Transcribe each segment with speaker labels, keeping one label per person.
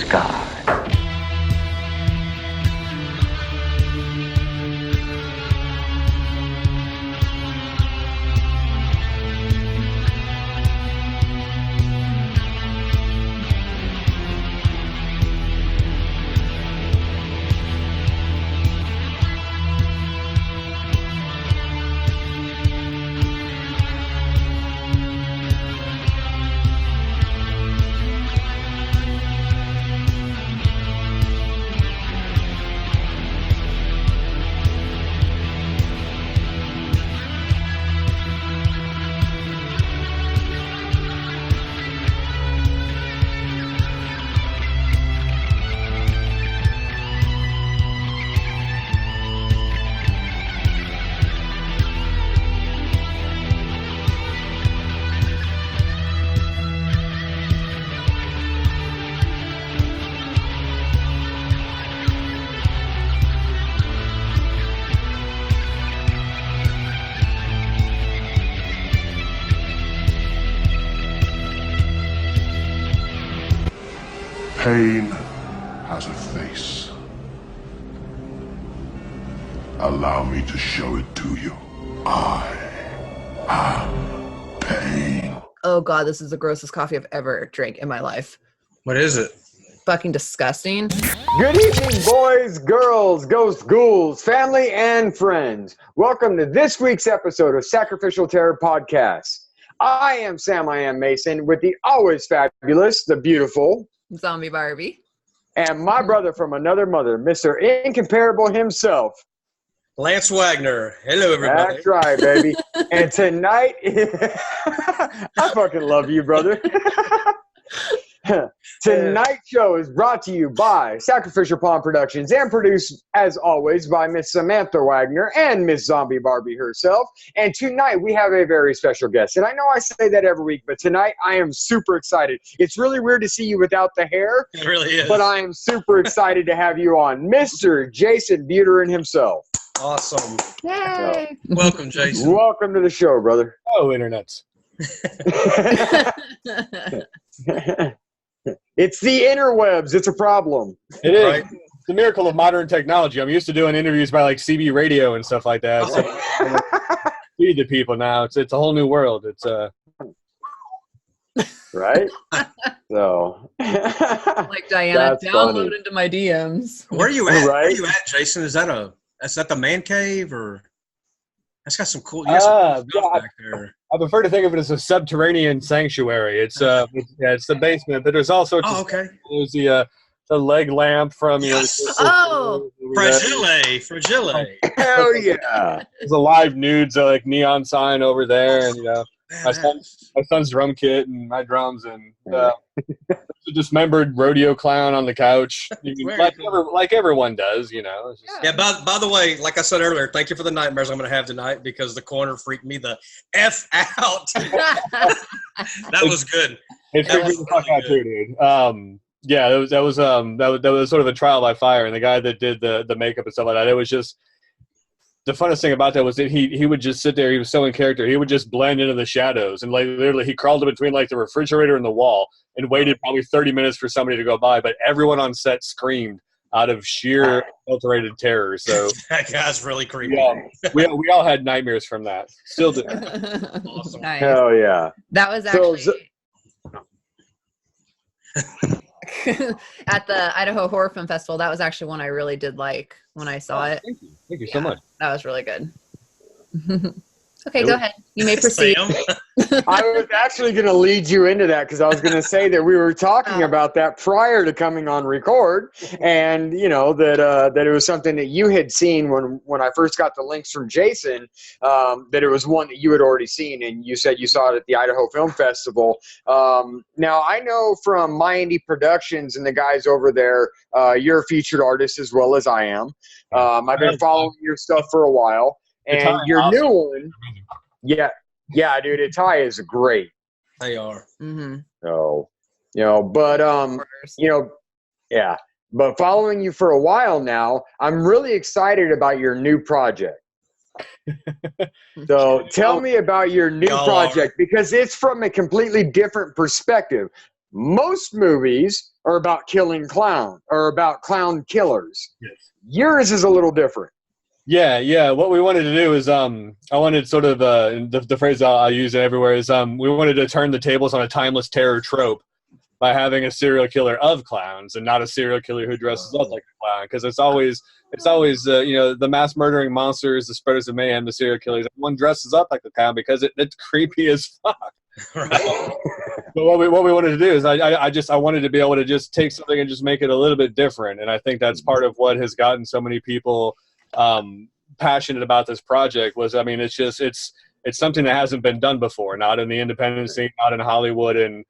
Speaker 1: sky.
Speaker 2: Pain has a face. Allow me to show it to you. I am pain.
Speaker 3: Oh God, this is the grossest coffee I've ever drank in my life.
Speaker 4: What is it?
Speaker 3: Fucking disgusting.
Speaker 5: Good evening, boys, girls, ghosts, ghouls, family, and friends. Welcome to this week's episode of Sacrificial Terror Podcast. I am Sam, I am Mason, with the always fabulous, the beautiful,
Speaker 3: Zombie Barbie.
Speaker 5: and my brother from another mother, Mr. Incomparable himself.
Speaker 4: Lance Wagner. Hello, everybody.
Speaker 5: That's right, baby. And tonight, I fucking love you, brother. Tonight's show is brought to you by Sacrificial Pawn Productions and produced, as always, by Miss Samantha Wagner and Miss Zombie Barbie herself. And tonight we have a very special guest. And I know I say that every week, but tonight I am super excited. It's really weird to see you without the hair.
Speaker 4: It really is.
Speaker 5: But I am super excited to have you on. Mr. Jaysen Buterin himself.
Speaker 4: Awesome.
Speaker 3: Yay!
Speaker 4: Welcome, Jason.
Speaker 5: Welcome to the show, brother.
Speaker 6: Oh, internets.
Speaker 5: It's the interwebs. It's a problem.
Speaker 6: It is.
Speaker 4: Right.
Speaker 6: It's the miracle of modern technology. I'm used to doing interviews by like CB radio and stuff like that. So feed the people now. It's a whole new world. It's
Speaker 5: Right? So
Speaker 3: Like Diana,
Speaker 5: That's
Speaker 3: download
Speaker 5: funny.
Speaker 3: into my DMs.
Speaker 4: Where are you at?
Speaker 5: Right.
Speaker 4: Where are you at, Jason? Is that the man cave or? That's got some cool. You got some cool stuff back there.
Speaker 6: I prefer to think of it as a subterranean sanctuary. It's it's the basement, but there's all sorts
Speaker 4: Oh,
Speaker 6: of
Speaker 4: okay.
Speaker 6: There's the leg lamp from
Speaker 4: Yes.
Speaker 3: Oh.
Speaker 4: Fragile.
Speaker 5: hell yeah.
Speaker 6: There's a live nudes like neon sign over there, and my son's drum kit and my drums, and there's a dismembered rodeo clown on the couch, like everyone does, It's just,
Speaker 4: Yeah, by the way, like I said earlier, thank you for the nightmares I'm going to have tonight because the corner freaked me the F out. That was good.
Speaker 6: It freaked me the fuck out too, dude. Yeah, that was sort of a trial by fire, and the guy that did the makeup and stuff like that, it was just the funnest thing about that was that he would just sit there. He was so in character. He would just blend into the shadows, and like literally, he crawled in between like the refrigerator and the wall, and waited probably 30 minutes for somebody to go by. But everyone on set screamed out of sheer adulterated terror. So
Speaker 4: That guy's really creepy.
Speaker 6: we all had nightmares from that. Still do.
Speaker 4: Awesome.
Speaker 3: Nice.
Speaker 5: Hell yeah.
Speaker 3: That was
Speaker 5: So-
Speaker 3: actually at the Idaho Horror Film Festival. That was actually one I really did like when I saw it.
Speaker 6: Thank you so much.
Speaker 3: That was really good. Okay, go ahead. You may proceed.
Speaker 4: Sam?
Speaker 5: I was actually going to lead you into that because I was going to say that we were talking about that prior to coming on record, and that it was something that you had seen when I first got the links from Jason, that it was one that you had already seen, and you said you saw it at the Idaho Film Festival. Now I know from My Indie Productions and the guys over there, you're a featured artist as well as I am. I've been following your stuff for a while. And your new one, yeah, dude, Itai is great.
Speaker 4: They are.
Speaker 3: Mm-hmm.
Speaker 5: So, but following you for a while now, I'm really excited about your new project. So tell me about your new project because it's from a completely different perspective. most movies are about killing clown or about clown killers.
Speaker 6: Yes.
Speaker 5: Yours is a little different.
Speaker 6: Yeah. What we wanted to do is, I wanted sort of the phrase I'll use it everywhere is, we wanted to turn the tables on a timeless terror trope by having a serial killer of clowns and not a serial killer who dresses up like a clown. Because it's always the mass murdering monsters, the spreaders of mayhem, the serial killers. Everyone dresses up like the clown because it's creepy as fuck.
Speaker 4: Right.
Speaker 6: But what we wanted to do is I wanted to be able to just take something and just make it a little bit different. And I think that's part of what has gotten so many people passionate about this project was, I mean, it's something that hasn't been done before, not in the independent scene, not in Hollywood. And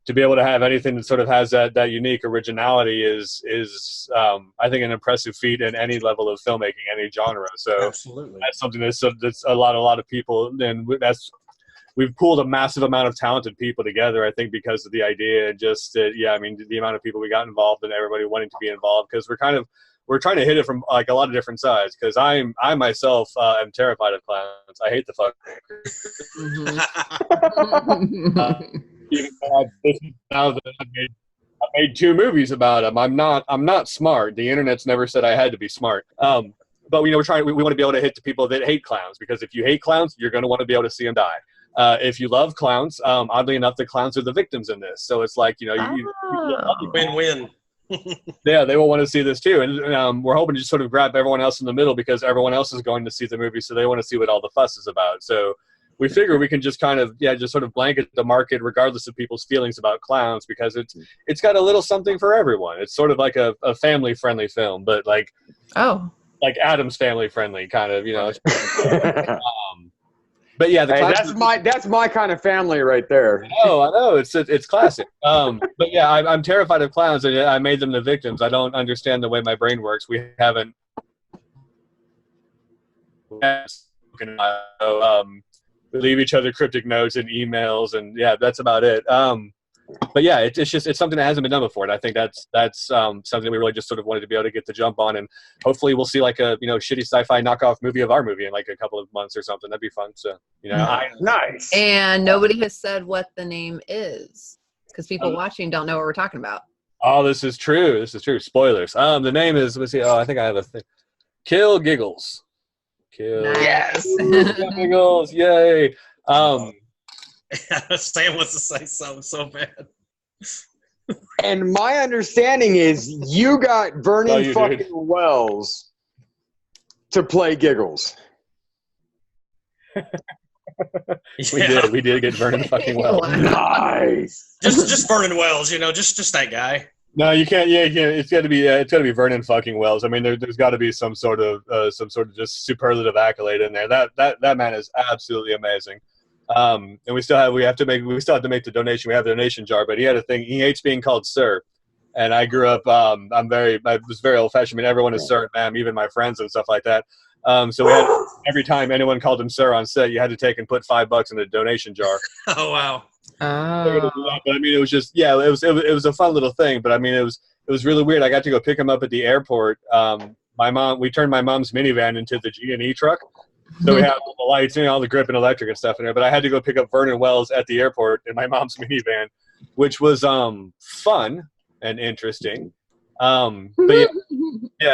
Speaker 6: to be able to have anything that sort of has that unique originality is I think an impressive feat in any level of filmmaking, any genre. So
Speaker 4: Absolutely.
Speaker 6: that's something that's a lot of people, and we've pooled a massive amount of talented people together, I think, because of the idea and just the amount of people we got involved and everybody wanting to be involved, because we're trying to hit it from like a lot of different sides, because I myself am terrified of clowns. I hate the fuck. Even now that I've made 2 movies about them, I'm not smart. The internet's never said I had to be smart. But we want to be able to hit the people that hate clowns, because if you hate clowns, you're going to want to be able to see them die. If you love clowns, oddly enough, the clowns are the victims in this. So it's like, you
Speaker 4: Win-win.
Speaker 6: Yeah, they will want to see this too. And we're hoping to just sort of grab everyone else in the middle, because everyone else is going to see the movie, so they want to see what all the fuss is about. So we figure we can just kind of, just sort of blanket the market regardless of people's feelings about clowns, because it's got a little something for everyone. It's sort of like a family-friendly film, but like Adam's family-friendly kind of, but yeah,
Speaker 5: that's my kind of family right there.
Speaker 6: Oh, I know, it's classic. But yeah, I'm terrified of clowns, and I made them the victims. I don't understand the way my brain works. We haven't. We leave each other cryptic notes and emails, and that's about it. But yeah, it's something that hasn't been done before, and I think that's something we really just sort of wanted to be able to get the jump on, and hopefully we'll see like a shitty sci-fi knockoff movie of our movie in like a couple of months or something. That'd be fun. So
Speaker 5: nice.
Speaker 3: And nobody has said what the name is, because people watching don't know what we're talking about.
Speaker 6: Oh, this is true. Spoilers. The name is, let's see. Oh, I think I have a thing. Kill Giggles.
Speaker 3: Nice.
Speaker 6: Giggles. Yay.
Speaker 4: Sam wants to say something so bad.
Speaker 5: And my understanding is you got Vernon fucking Wells to play Giggles.
Speaker 6: We did get Vernon fucking Wells.
Speaker 5: Nice.
Speaker 4: Just Vernon Wells, just that guy.
Speaker 6: No, you can't. Yeah, it's got to be Vernon fucking Wells. I mean, there's got to be some sort of just superlative accolade in there. That man is absolutely amazing. And we still have to make the donation. We have the donation jar, but he had a thing. He hates being called sir, and I grew up. I was very old fashioned. I mean, everyone is sir and ma'am, even my friends and stuff like that. So we had, every time anyone called him sir on set, you had to take and put $5 in the donation jar.
Speaker 4: Oh wow.
Speaker 6: But I mean, it was just it was a fun little thing. But I mean, it was really weird. I got to go pick him up at the airport. We turned my mom's minivan into the G&E truck. So we have all the lights and all the grip and electric and stuff in there. But I had to go pick up Vernon Wells at the airport in my mom's minivan, which was fun and interesting. But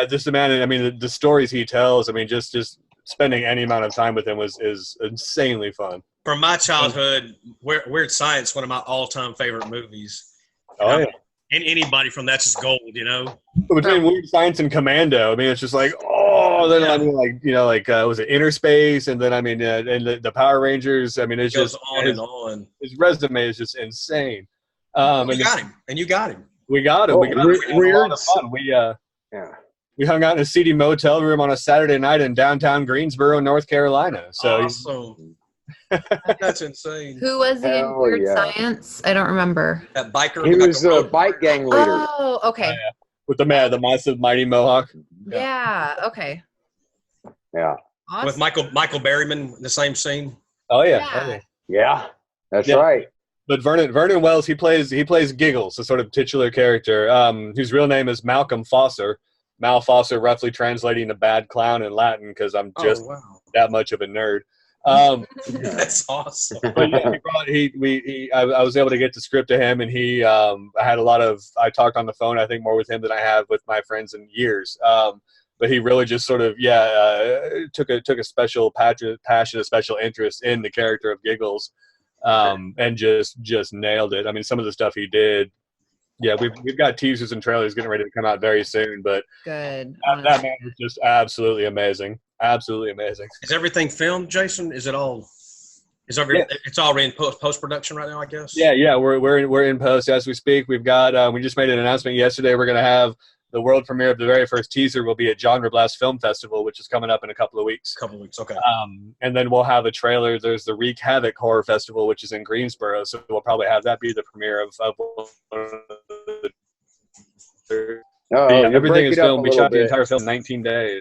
Speaker 6: just the man. I mean, the stories he tells. I mean, just spending any amount of time with him is insanely fun.
Speaker 4: From my childhood, Weird Science, one of my all-time favorite movies.
Speaker 6: Oh yeah.
Speaker 4: And anybody from that's just gold,
Speaker 6: Between Weird Science and Commando, I mean, it's just like, I mean, was it Inner Space, and then I mean, and the Power Rangers. I mean, it's just
Speaker 4: on and on.
Speaker 6: His resume is just insane.
Speaker 4: You got him. We got him.
Speaker 6: We had a lot of fun. We hung out in a seedy motel room on a Saturday night in downtown Greensboro, North Carolina. So
Speaker 4: awesome. That's insane.
Speaker 3: Who was he in Weird Science? I don't remember.
Speaker 4: That biker.
Speaker 5: He was a bike gang leader.
Speaker 3: Oh, okay.
Speaker 6: With the massive mighty mohawk.
Speaker 3: Yeah. Okay.
Speaker 5: Yeah.
Speaker 3: Awesome.
Speaker 4: With Michael Berryman in the same scene.
Speaker 6: Oh yeah.
Speaker 5: Yeah. That's right.
Speaker 6: But Vernon Wells, he plays Giggles, a sort of titular character, whose real name is Malcolm Foster. Mal Foster, roughly translating to bad clown in Latin, because I'm just that much of a nerd.
Speaker 4: That's awesome.
Speaker 6: But yeah, I was able to get the script to him, and I had I talked on the phone, I think, more with him than I have with my friends in years. But he really just sort of, took a special passion, a special interest in the character of Giggles, and just nailed it. I mean, some of the stuff he did, we've got teasers and trailers getting ready to come out very soon, but
Speaker 3: Good.
Speaker 6: that man was just absolutely amazing. Absolutely amazing.
Speaker 4: Is everything filmed, Jaysen? Is it all? It's all in post production right now, I guess.
Speaker 6: Yeah. We're in post as we speak. We've got we just made an announcement yesterday. We're going to have the world premiere of the very first teaser will be at Genre Blast Film Festival, which is coming up in a couple of weeks.
Speaker 4: Okay.
Speaker 6: And then we'll have a trailer. There's the Wreak Havoc Horror Festival, which is in Greensboro, so we'll probably have that be the premiere of everything is filmed. We shot the entire film in 19 days.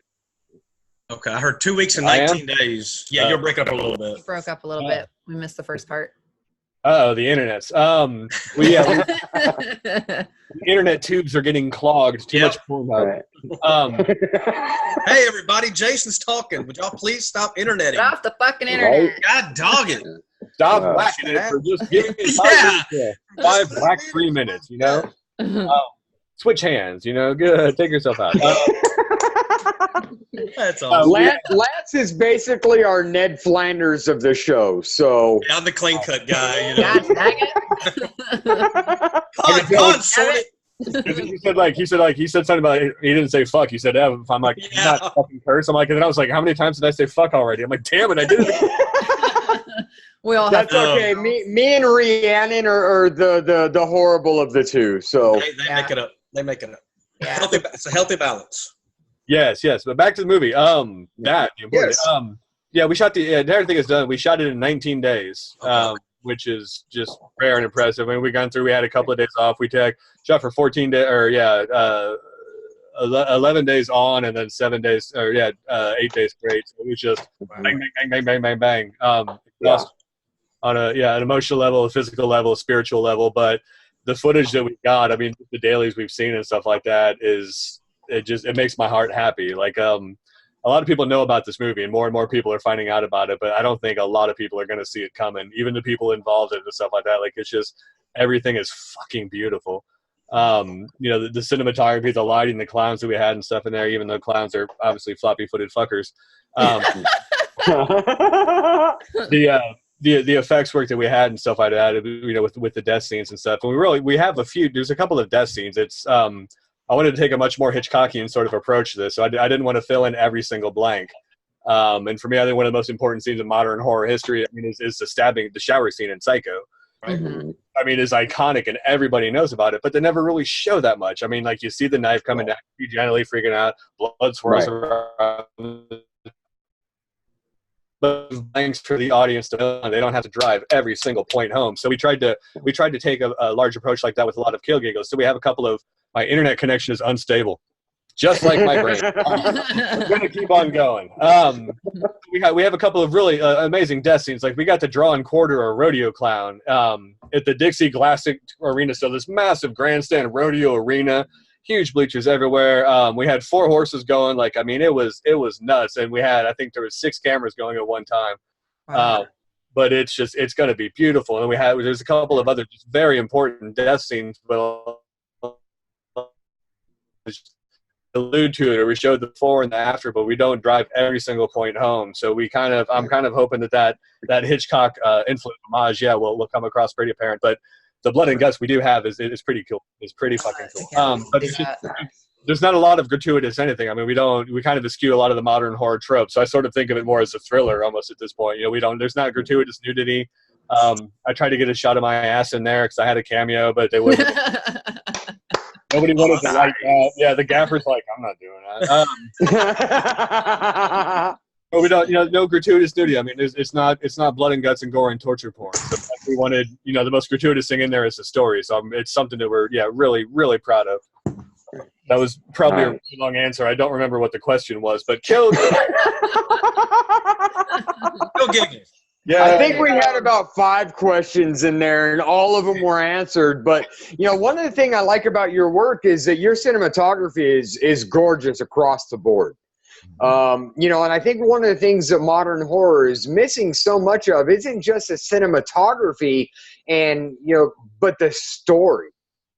Speaker 4: Okay, I heard 2 weeks and 19 days. Yeah, you'll break up a little bit.
Speaker 3: Broke up a little bit. We missed the first part.
Speaker 6: Oh, the internet's. The internet tubes are getting clogged. Too much porn.
Speaker 5: Right.
Speaker 4: Hey, everybody, Jason's talking. Would y'all please stop interneting?
Speaker 3: Get off the fucking internet.
Speaker 4: God dog it.
Speaker 6: Stop whacking it for just giving me 5 black 3 minutes, you know? Switch hands, you know? Good. Take yourself out.
Speaker 4: That's awesome.
Speaker 5: Lance is basically our Ned Flanders of the show, so.
Speaker 4: Yeah, I'm the clean cut guy. You know?
Speaker 3: God dang it.
Speaker 4: Come on, sort it.
Speaker 6: He said something about he didn't say fuck. He said F. I'm like, you're not fucking curse. I'm like, and then I was like, how many times did I say fuck already? I'm like, damn it, I did it.
Speaker 3: We all
Speaker 5: That's okay. Me and Rhiannon are the horrible of the two. So
Speaker 4: they make it up. They make it up.
Speaker 3: Yeah.
Speaker 4: It's a healthy balance.
Speaker 6: Yes. But back to the movie. We shot the entire thing is done. We shot it in 19 days, which is just rare and impressive. I mean, we had a couple of days off. We shot for 14 days, 11 days on, and then 7 days, 8 days straight. So it was just bang, bang, bang, bang, bang, bang. On an emotional level, a physical level, a spiritual level. But the footage that we got, I mean, the dailies we've seen and stuff like that it makes my heart happy. Like, a lot of people know about this movie, and more people are finding out about it, but I don't think a lot of people are going to see it coming, even the people involved in it and stuff like that. Like, it's just, everything is fucking beautiful. The cinematography, the lighting, the clowns that we had and stuff in there, even though clowns are obviously floppy-footed fuckers. The effects work that we had and stuff like that, with the death scenes and stuff. And we have there's a couple of death scenes. It's, I wanted to take a much more Hitchcockian sort of approach to this. So I didn't want to fill in every single blank. And for me, I think one of the most important scenes in modern horror history, I mean, is the shower scene in Psycho. Right? Mm-hmm. I mean, it's iconic and everybody knows about it, but they never really show that much. I mean, like, you see the knife coming down, you generally freaking out, blood swirls around. But thanks for the audience to know they don't have to drive every single point home. So we tried to take a large approach like that with a lot of Kill Giggles. So we have my internet connection is unstable, just like my brain. I'm going to keep on going. We have a couple of really amazing death scenes. Like, we got to draw and quarter a rodeo clown at the Dixie Classic Arena. So this massive grandstand rodeo arena, huge bleachers everywhere. We had 4 horses going. Like, I mean, it was nuts. And I think there was 6 cameras going at one time. Wow. But it's going to be beautiful. And there's a couple of other just very important death scenes, but allude to it, or we showed the before and the after, but we don't drive every single point home. So I'm kind of hoping that Hitchcock influence homage, will come across pretty apparent. But the blood and guts we do have is pretty cool. It's pretty fucking cool. But there's not a lot of gratuitous anything. I mean, we kind of eschew a lot of the modern horror tropes. So I sort of think of it more as a thriller almost at this point. There's not gratuitous nudity. I tried to get a shot of my ass in there because I had a cameo, but they wouldn't. Nobody wanted to like that. Yeah, the gaffer's like, I'm not doing that. But we don't, no gratuitous nudity. I mean, it's not blood and guts and gore and torture porn. So we wanted, the most gratuitous thing in there is the story. So it's something that we're, really, really proud of. That was probably a really long answer. I don't remember what the question was, but Kill Giggles.
Speaker 5: Yeah, I think we had about 5 questions in there, and all of them were answered. But one of the things I like about your work is that your cinematography is gorgeous across the board. You know, and I think one of the things that modern horror is missing so much of isn't just the cinematography and, you know, but the story.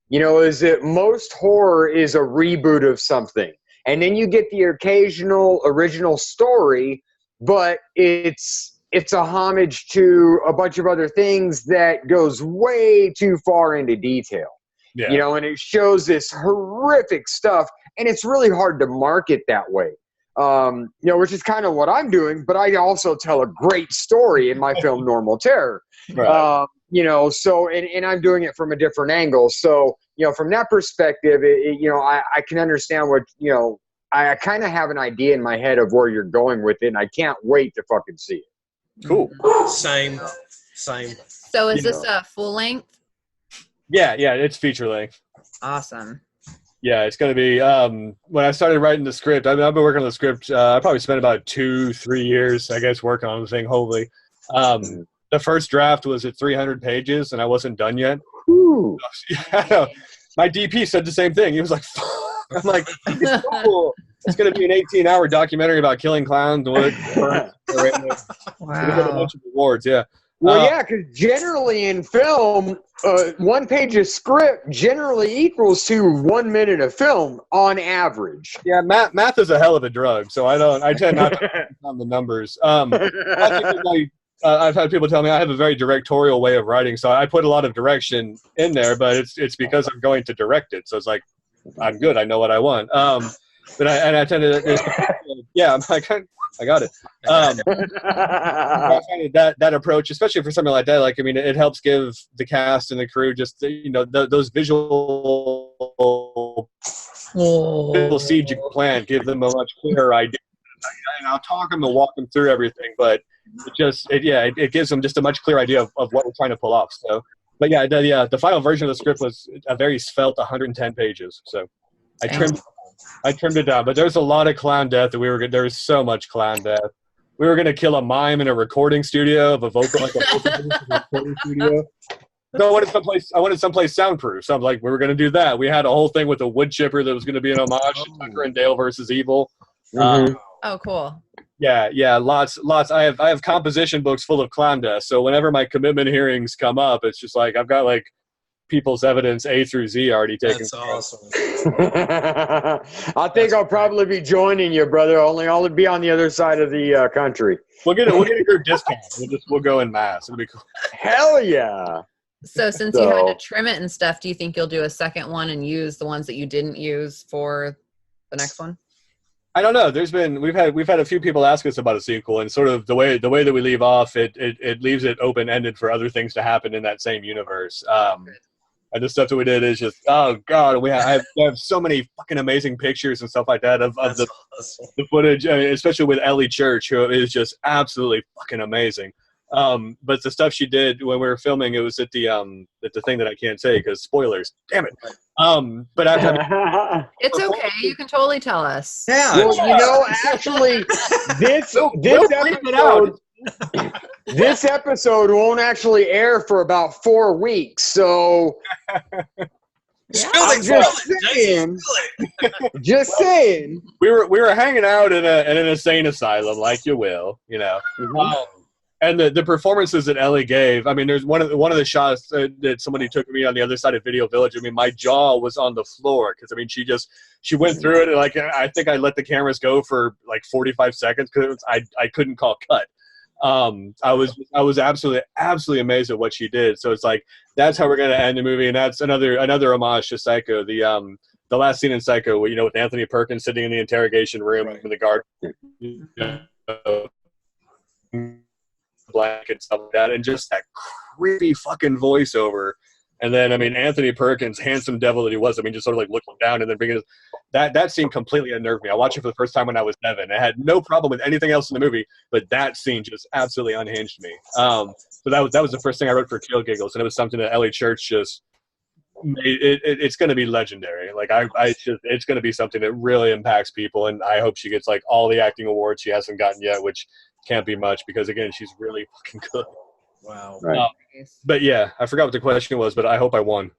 Speaker 5: You know, is that most horror is a reboot of something. And then you get the occasional original story, but it's a homage to a bunch of other things that goes way too far into detail.
Speaker 6: Yeah.
Speaker 5: You know, and it shows this horrific stuff, and it's really hard to market that way. You know, which is kind of what I'm doing, but I also tell a great story in my film Normal Terror.
Speaker 6: Right.
Speaker 5: You know, so, and I'm doing it from a different angle. So, you know, from that perspective, you know, I can understand what, you know, I kind of have an idea in my head of where you're going with it, and I can't wait to fucking see it.
Speaker 6: Cool.
Speaker 4: Same.
Speaker 3: So is this a full length?
Speaker 6: Yeah, it's feature length.
Speaker 3: Awesome.
Speaker 6: Yeah, it's going to be, when I started writing the script, I've been working on the script, I probably spent about 2-3 years, I guess, working on the thing, hopefully. The first draft was at 300 pages, and I wasn't done yet.
Speaker 5: Ooh.
Speaker 6: Yeah, my DP said the same thing. He was like, fuck. I'm like, it's cool. It's going to be an 18-hour documentary about killing clowns.
Speaker 3: Wow.
Speaker 6: A bunch of awards, yeah.
Speaker 5: Well, yeah, because generally in film, 1 page of script generally equals to 1 minute of film on average.
Speaker 6: Yeah, math is a hell of a drug, so I tend not to focus on the numbers. I've had people tell me I have a very directorial way of writing, so I put a lot of direction in there, but it's because I'm going to direct it, so it's like, I'm good, I know what I want. But I tend to, yeah, I'm like, I got it. I find that approach, especially for something like that, like, I mean, it helps give the cast and the crew just, you know, those visual seeds you can plant, give them a much clearer idea. And I'll talk them and walk them through everything, but it gives them just a much clearer idea of what we're trying to pull off. So, but yeah, the final version of the script was a very svelte 110 pages. So I trimmed it down, but there's a lot of clown death that there was so much clown death. We were going to kill a mime in a recording studio of a vocal recording studio. So I wanted someplace soundproof. So I'm like, we were going to do that. We had a whole thing with a wood chipper that was going to be an homage to Tucker and Dale versus Evil.
Speaker 3: Oh, cool.
Speaker 6: Yeah, lots. I have composition books full of clown death. So whenever my commitment hearings come up, it's just like I've got like people's evidence A through Z already taken.
Speaker 4: That's awesome.
Speaker 5: I think I'll probably be joining you, brother. Only I'll be on the other side of the country.
Speaker 6: We'll get a group discount. We'll go en masse. It'll be cool.
Speaker 5: Hell yeah!
Speaker 3: So since you had to trim it and stuff, do you think you'll do a second one and use the ones that you didn't use for the next one?
Speaker 6: I don't know. We've had a few people ask us about a sequel, and sort of the way that we leave off, it leaves it open ended for other things to happen in that same universe. And the stuff that we did is just, oh god, I have so many fucking amazing pictures and stuff like that of the footage, I mean, especially with Ellie Church, who is just absolutely fucking amazing. But the stuff she did when we were filming, it was at the thing that I can't say because spoilers. Damn it. But after
Speaker 3: it's okay. You can totally tell us.
Speaker 4: Yeah.
Speaker 5: Well, you know, actually, this episode won't actually air for about 4 weeks. So I'm just saying.
Speaker 6: We were hanging out in an insane asylum, like you will, you know. And the performances that Ellie gave, I mean, there's one of the shots that somebody took of me on the other side of Video Village. I mean, my jaw was on the floor because, I mean, she went through it, and like I think I let the cameras go for like 45 seconds because I couldn't call cut. I was absolutely amazed at what she did. So it's like that's how we're gonna end the movie, and that's another homage to Psycho. The last scene in Psycho, you know, with Anthony Perkins sitting in the interrogation room with the guard. Blanket and stuff like that, and just that creepy fucking voiceover. And then, I mean, Anthony Perkins, handsome devil that he was, I mean, just sort of like looking down and then bringing that scene completely unnerved me. I watched it for the first time when I was 7. I had no problem with anything else in the movie, but that scene just absolutely unhinged me. So that was the first thing I wrote for Kill Giggles, and it was something that Ellie Church just made. It's going to be legendary. Like it's going to be something that really impacts people, and I hope she gets like all the acting awards she hasn't gotten yet, which can't be much because again, she's really fucking good.
Speaker 4: Wow.
Speaker 5: Right.
Speaker 6: But yeah, I forgot what the question was, but I hope I won.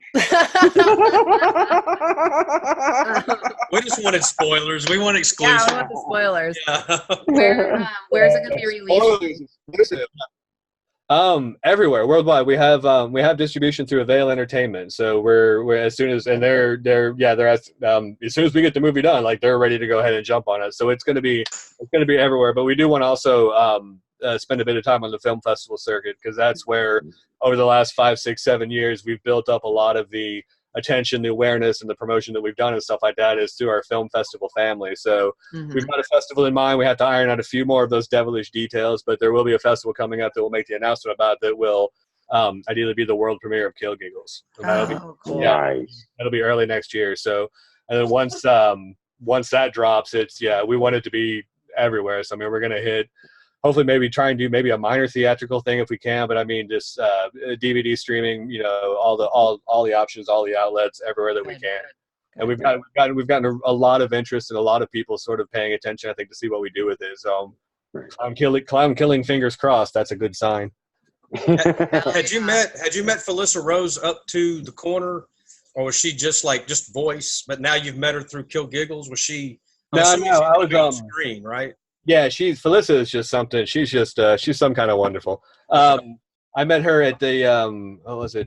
Speaker 4: We just wanted spoilers. We want
Speaker 3: Yeah,
Speaker 4: exclusive.
Speaker 3: I want the spoilers.
Speaker 4: Yeah.
Speaker 3: Where's it going to be released?
Speaker 6: Everywhere worldwide. We have distribution through Avail Entertainment. So we're as soon as they're as soon as we get the movie done, like they're ready to go ahead and jump on it. So it's gonna be everywhere. But we do want to also spend a bit of time on the film festival circuit, because that's where over the last 5, 6, 7 years we've built up a lot of the attention, the awareness, and the promotion that we've done and stuff like that is through our film festival family. So we've got a festival in mind. We have to iron out a few more of those devilish details, but there will be a festival coming up that we'll make the announcement about that will ideally be the world premiere of Kill Giggles. So
Speaker 3: cool.
Speaker 5: Nice.
Speaker 6: That'll be early next year. So, and then once that drops, we want it to be everywhere. So I mean, we're gonna hit. Hopefully, maybe try and do maybe a minor theatrical thing if we can. But I mean, just DVD streaming. You know, all the options, all the outlets, everywhere that we can. And we've gotten a lot of interest and a lot of people sort of paying attention, I think, to see what we do with it. So, clown killing, fingers crossed. That's a good sign.
Speaker 4: Had you met Felissa Rose up to the corner, or was she just voice? But now you've met her through Kill Giggles. Was she?
Speaker 6: No, I was
Speaker 4: on screen, right?
Speaker 6: Yeah, Felissa is just something. She's just she's some kind of wonderful. I met her at the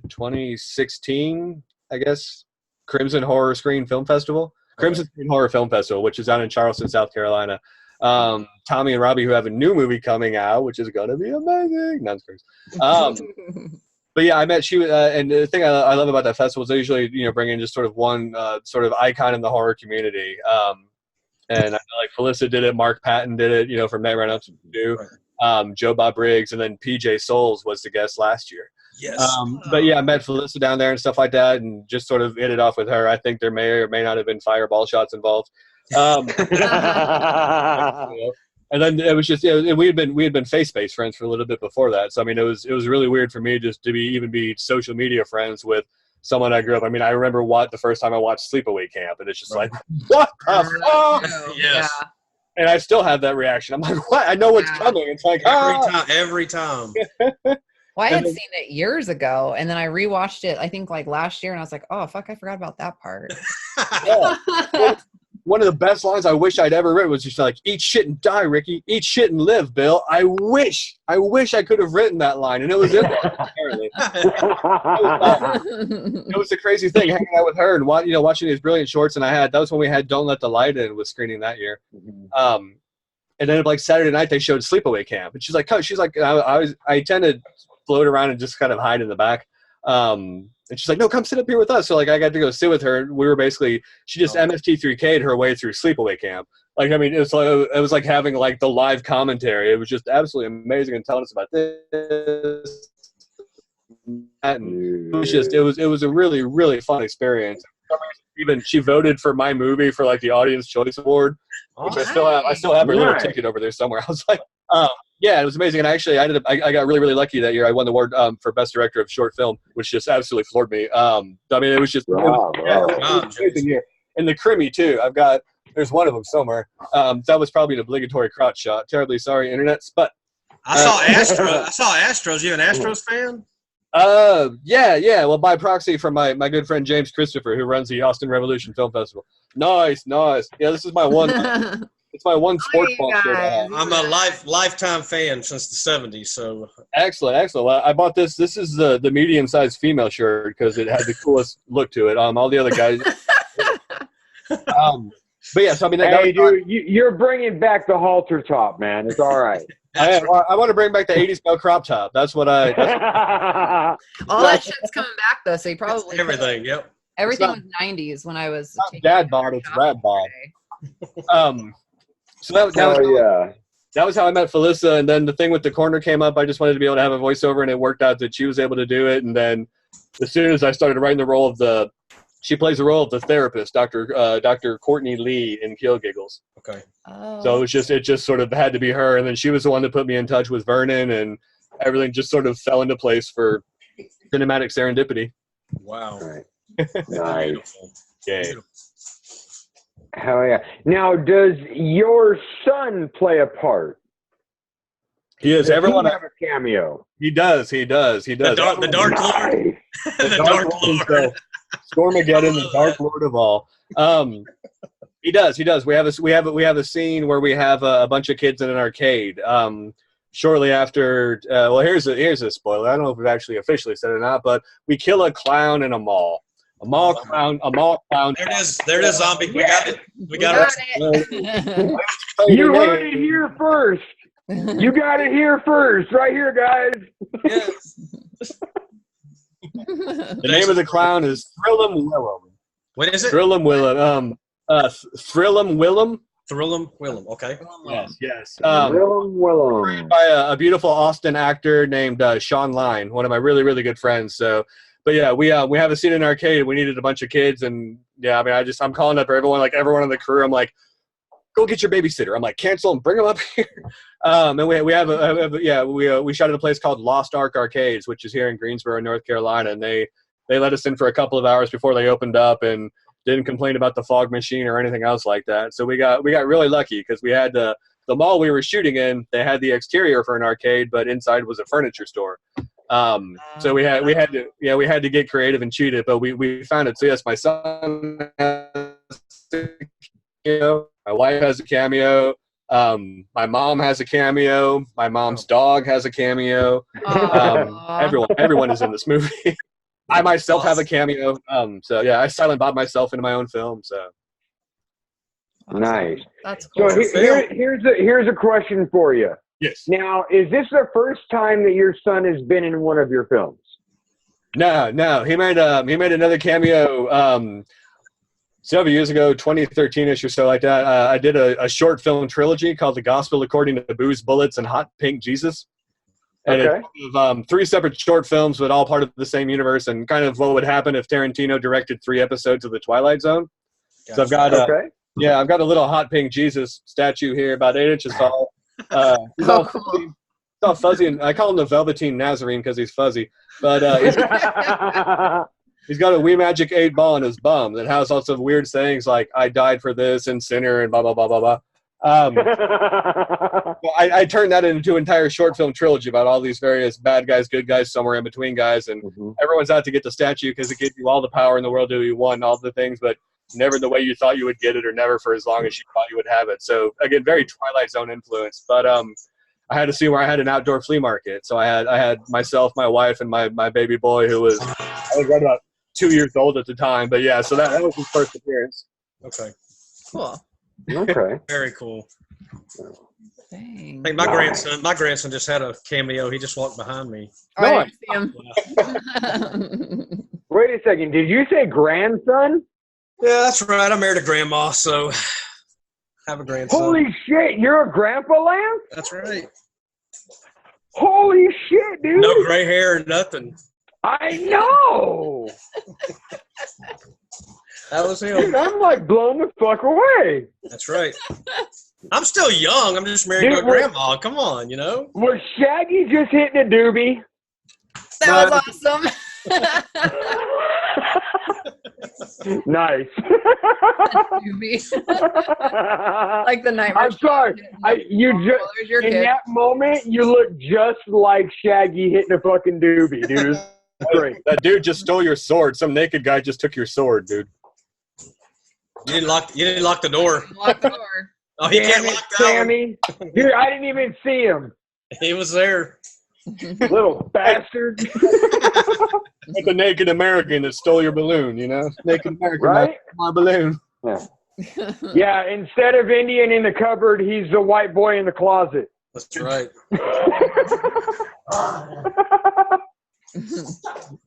Speaker 6: 2016, I guess, Crimson Horror Screen Film Festival. Crimson Screen Horror Film Festival, which is out in Charleston, South Carolina. Tommy and Robbie, who have a new movie coming out, which is gonna be amazing. But yeah, I met and the thing I love about that festival is they usually bring in just sort of one sort of icon in the horror community. And I know, like, Felissa did it, Mark Patton did it, from Night Run Up to Do. Joe Bob Briggs, and then PJ Souls was the guest last year.
Speaker 4: Yes.
Speaker 6: But yeah, I met Felissa down there and stuff like that, and just sort of hit it off with her. I think there may or may not have been fireball shots involved. And then it was just we had been face-to-face friends for a little bit before that. So I mean, it was really weird for me just to be social media friends with someone I grew up. I mean, I remember the first time I watched Sleepaway Camp, and it's just like, what the fuck?
Speaker 4: Yes.
Speaker 3: Yeah.
Speaker 6: And I still have that reaction. I'm like, what? I know what's coming. It's like
Speaker 4: every time.
Speaker 3: Well, I had seen it years ago, and then I rewatched it, I think, like last year, and I was like, oh, fuck, I forgot about that part.
Speaker 6: One of the best lines I wish I'd ever read was just like, eat shit and die, Ricky. Eat shit and live, Bill. I wish I could have written that line, and it was in there, apparently. It was a crazy thing, hanging out with her and watching these brilliant shorts, and that was when we had Don't Let the Light In was screening that year. And then like Saturday night they showed Sleepaway Camp, and she's like, I tend to float around and just kind of hide in the back. And she's like, no, come sit up here with us. So like I got to go sit with her, and we were basically, she just MST3K'd her way through Sleepaway Camp. Like, I mean, it was like having like the live commentary. It was just absolutely amazing, and telling us about this. And it was a really, really fun experience. Even she voted for my movie for like the Audience Choice Award, which I still have her little ticket over there somewhere. I was like, yeah, it was amazing. And actually, I got really, really lucky that year. I won the award for Best Director of Short Film, which just absolutely floored me. I mean, it was just it was an amazing year. And the Crimmy, too. There's one of them somewhere. That was probably an obligatory crotch shot. Terribly sorry, internets. But
Speaker 4: I saw Astros. You an Astros fan?
Speaker 6: Yeah. Well, by proxy from my good friend James Christopher, who runs the Austin Revolution Film Festival. Nice. Yeah, this is my one. It's my one sports ball shirt I have.
Speaker 4: I'm a lifetime fan since the 70s. So
Speaker 6: excellent. Well, I bought this. This is the medium-sized female shirt because it had the coolest look to it. All the other guys. But yeah, so I mean,
Speaker 5: hey, dude, you're bringing back the halter top, man. It's all right.
Speaker 6: I want to bring back the 80s bell crop top. That's what I.
Speaker 3: All that shit's coming back though, so you probably
Speaker 4: everything. Yep.
Speaker 3: Everything was 90s when I was.
Speaker 6: Dad bod, it's rad bod. So that was how I met Felissa, and then the thing with the corner came up. I just wanted to be able to have a voiceover, and it worked out that she was able to do it. And then as soon as I started writing the role of she plays the role of the therapist, Dr. Courtney Lee in Kill Giggles.
Speaker 4: Okay.
Speaker 3: Oh.
Speaker 6: So it just sort of had to be her, and then she was the one that put me in touch with Vernon, and everything just sort of fell into place for cinematic serendipity.
Speaker 4: Wow.
Speaker 5: Right.
Speaker 4: Nice.
Speaker 6: Yeah.
Speaker 5: Hell yeah. Now, does your son play a part?
Speaker 6: He is. Everyone
Speaker 5: have a cameo.
Speaker 6: He does.
Speaker 4: The Dark Lord.
Speaker 6: The Dark Lord. Stormageddon, the Dark Lord of all. He does. We have a scene where we have a bunch of kids in an arcade. Shortly after, well, here's a spoiler. I don't know if we've actually officially said it or not, but we kill a clown in a mall. A mall clown.
Speaker 4: There it is. There it is, zombie. We got it. We got
Speaker 3: it.
Speaker 5: You heard it here first. You got it here first, right here, guys.
Speaker 4: Yes.
Speaker 6: The name of the clown is Thrillum Willum.
Speaker 4: What is it?
Speaker 6: Thrillum Willum. Thrillum Willum.
Speaker 4: Thrillum Willum. Okay.
Speaker 6: Yes.
Speaker 5: Willum.
Speaker 6: Played by a beautiful Austin actor named Sean Line, one of my really, really good friends. So, but yeah, we have a scene in an arcade. We needed a bunch of kids, and yeah, I mean, I'm calling up everyone on the crew. I'm like, go get your babysitter. I'm like, cancel and bring them up here. And we shot at a place called Lost Ark Arcades, which is here in Greensboro, North Carolina, and they let us in for a couple of hours before they opened up, and didn't complain about the fog machine or anything else like that. So we got really lucky because we had the mall we were shooting in. They had the exterior for an arcade, but inside was a furniture store. So we had to get creative and cheat it, but we found it. So yes, my son has a cameo, my wife has a cameo, my mom has a cameo, my mom's dog has a cameo. Everyone is in this movie. I myself have a cameo. So yeah, I silent bob myself into my own film. So
Speaker 5: nice.
Speaker 3: That's cool.
Speaker 5: So here's a question for you.
Speaker 6: yes.
Speaker 5: Now, is this the first time that your son has been in one of your films?
Speaker 6: No. He made another cameo several years ago, 2013ish or so like that. I did a short film trilogy called The Gospel According to Booze, Bullets, and Hot Pink Jesus. And
Speaker 5: Okay.
Speaker 6: it's 3 separate short films, but all part of the same universe, and kind of what would happen if Tarantino directed 3 episodes of The Twilight Zone.
Speaker 4: Gotcha.
Speaker 6: So I've got
Speaker 5: Okay.
Speaker 6: I've got a little Hot Pink Jesus statue here, about 8 inches tall. He's all fuzzy, and I call him the Velveteen Nazarene because he's fuzzy. But he's got a Wee Magic 8 ball in his bum that has lots of weird sayings like "I died for this" and "sinner" and blah blah blah blah blah. Well, I turned that into an entire short film trilogy about all these various bad guys, good guys, somewhere in between guys, and everyone's out to get the statue because it gives you all the power in the world to do you want, all the things, but never the way you thought you would get it, or never for as long as you thought you would have it. So again, very Twilight Zone influence. But I had to see where I had an outdoor flea market. So I had myself, my wife, and my baby boy, who was right about 2 years old at the time. But yeah, so that was his first appearance.
Speaker 4: Okay.
Speaker 3: Cool.
Speaker 5: Okay.
Speaker 4: Very cool.
Speaker 3: Dang.
Speaker 4: I think my grandson just had a cameo. He just walked behind me.
Speaker 3: Oh, I didn't see him.
Speaker 5: Wait a second. Did you say grandson?
Speaker 4: Yeah, that's right. I married a grandma, so I have a grandson.
Speaker 5: Holy shit! You're a grandpa, Lance?
Speaker 4: That's right.
Speaker 5: Holy shit, dude!
Speaker 4: No gray hair or nothing.
Speaker 5: I know.
Speaker 4: That was
Speaker 5: Dude,
Speaker 4: him.
Speaker 5: I'm like blown the fuck away.
Speaker 4: That's right. I'm still young. I'm just married to a grandma. Come on, you know?
Speaker 5: Was Shaggy just hitting a doobie?
Speaker 3: That was awesome.
Speaker 5: Nice.
Speaker 3: Like the nightmare.
Speaker 5: I'm sorry.
Speaker 3: There's your
Speaker 5: In
Speaker 3: kid.
Speaker 5: that moment, you look just like Shaggy hitting a fucking doobie, dude. Great.
Speaker 6: That dude just stole your sword. Some naked guy just took your sword, dude.
Speaker 4: You didn't lock the door.
Speaker 3: Lock the door.
Speaker 4: Oh, he
Speaker 5: Damn
Speaker 4: can't
Speaker 5: it,
Speaker 4: lock that one.
Speaker 5: Sammy. Dude, I didn't even see him.
Speaker 4: He was there.
Speaker 5: Little bastard.
Speaker 6: Like the naked American that stole your balloon, you know? Naked American,
Speaker 5: Right?
Speaker 6: my balloon.
Speaker 5: Yeah. Yeah, instead of Indian in the cupboard, he's the white boy in the closet.
Speaker 4: That's right.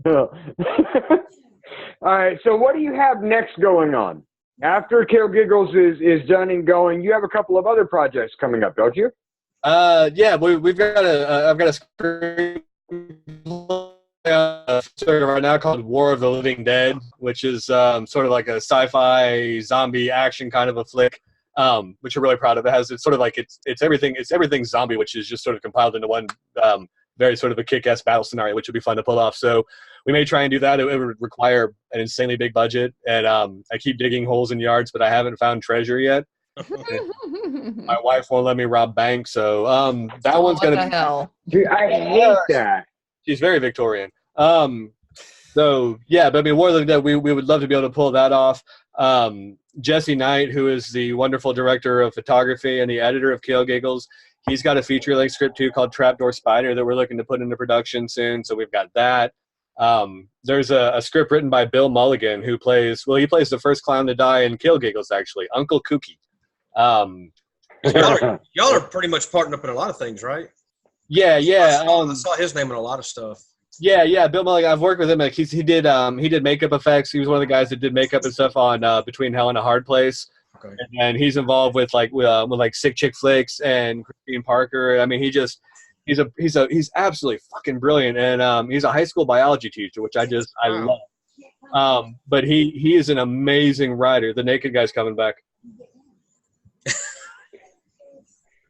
Speaker 5: All right, so what do you have next going on? After Kill Giggles is done and going, you have a couple of other projects coming up, don't you?
Speaker 6: Yeah, we've got I've got a screenplay right now called War of the Living Dead, which is sort of like a sci-fi zombie action kind of a flick, which we're really proud of. It's sort of like it's everything zombie, which is just sort of compiled into one very sort of a kick-ass battle scenario, which would be fun to pull off. So we may try and do that. It would require an insanely big budget, and I keep digging holes in yards, but I haven't found treasure yet. My wife won't let me rob banks, so that one's gonna
Speaker 3: What the hell?
Speaker 5: Dude, I hate that.
Speaker 6: She's very Victorian. So yeah, but I mean, War of the Dead, we would love to be able to pull that off. Jesse Knight, who is the wonderful director of photography and the editor of Kill Giggles, he's got a feature-length script too called Trapdoor Spider that we're looking to put into production soon. So we've got that. There's a script written by Bill Mulligan who plays the first clown to die in Kill Giggles, actually, Uncle Kooky.
Speaker 4: Y'all are pretty much partnered up in a lot of things, right?
Speaker 6: Yeah.
Speaker 4: I saw his name in a lot of stuff.
Speaker 6: Yeah. Bill Mulligan. I've worked with him. Like he did makeup effects. He was one of the guys that did makeup and stuff on Between Hell and a Hard Place.
Speaker 4: Okay.
Speaker 6: And he's involved with like Sick Chick Flicks and Christine Parker. I mean, he's absolutely fucking brilliant, and he's a high school biology teacher, which I love. But he is an amazing writer. The Naked Guy's coming back.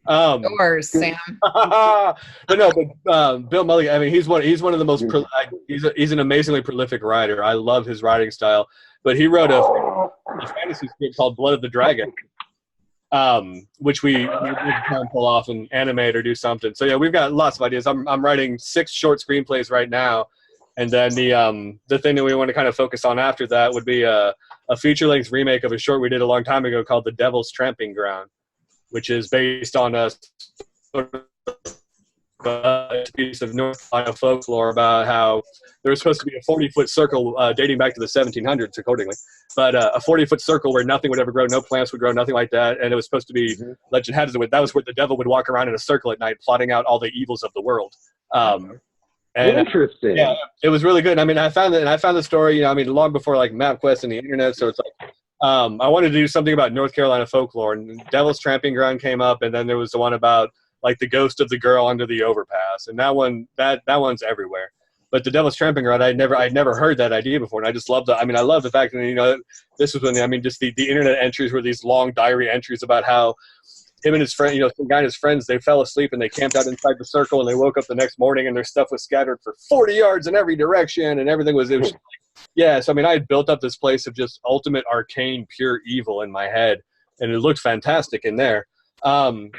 Speaker 3: Yours, Sam.
Speaker 6: But Bill Mulligan. I mean, he's one of the most. He's an amazingly prolific writer. I love his writing style. But he wrote a fantasy script called Blood of the Dragon, which we try and pull off and animate or do something. So yeah, we've got lots of ideas. I'm writing 6 short screenplays right now, and then the thing that we want to kind of focus on after that would be a feature-length remake of a short we did a long time ago called The Devil's Tramping Ground, which is based on a piece of North Carolina folklore about how there was supposed to be a 40-foot circle dating back to the 1700s, accordingly. But a 40-foot circle where nothing would ever grow, no plants would grow, nothing like that. And it was supposed to be, legend has it, that was where the devil would walk around in a circle at night, plotting out all the evils of the world.
Speaker 5: Interesting.
Speaker 6: Yeah, it was really good. I mean, I found the story, long before like MapQuest and the internet. So it's like, I wanted to do something about North Carolina folklore, and Devil's Tramping Ground came up, and then there was the one about like the ghost of the girl under the overpass, and that one's everywhere. But the Devil's Tramping Ground, I'd never heard that idea before, and I just love I love the fact that this was when just the internet entries were these long diary entries about how him and his friend, some guy and his friends, they fell asleep and they camped out inside the circle, and they woke up the next morning and their stuff was scattered for 40 yards in every direction, and everything was. It was yeah, so I had built up this place of just ultimate arcane, pure evil in my head, and it looked fantastic in there.
Speaker 5: It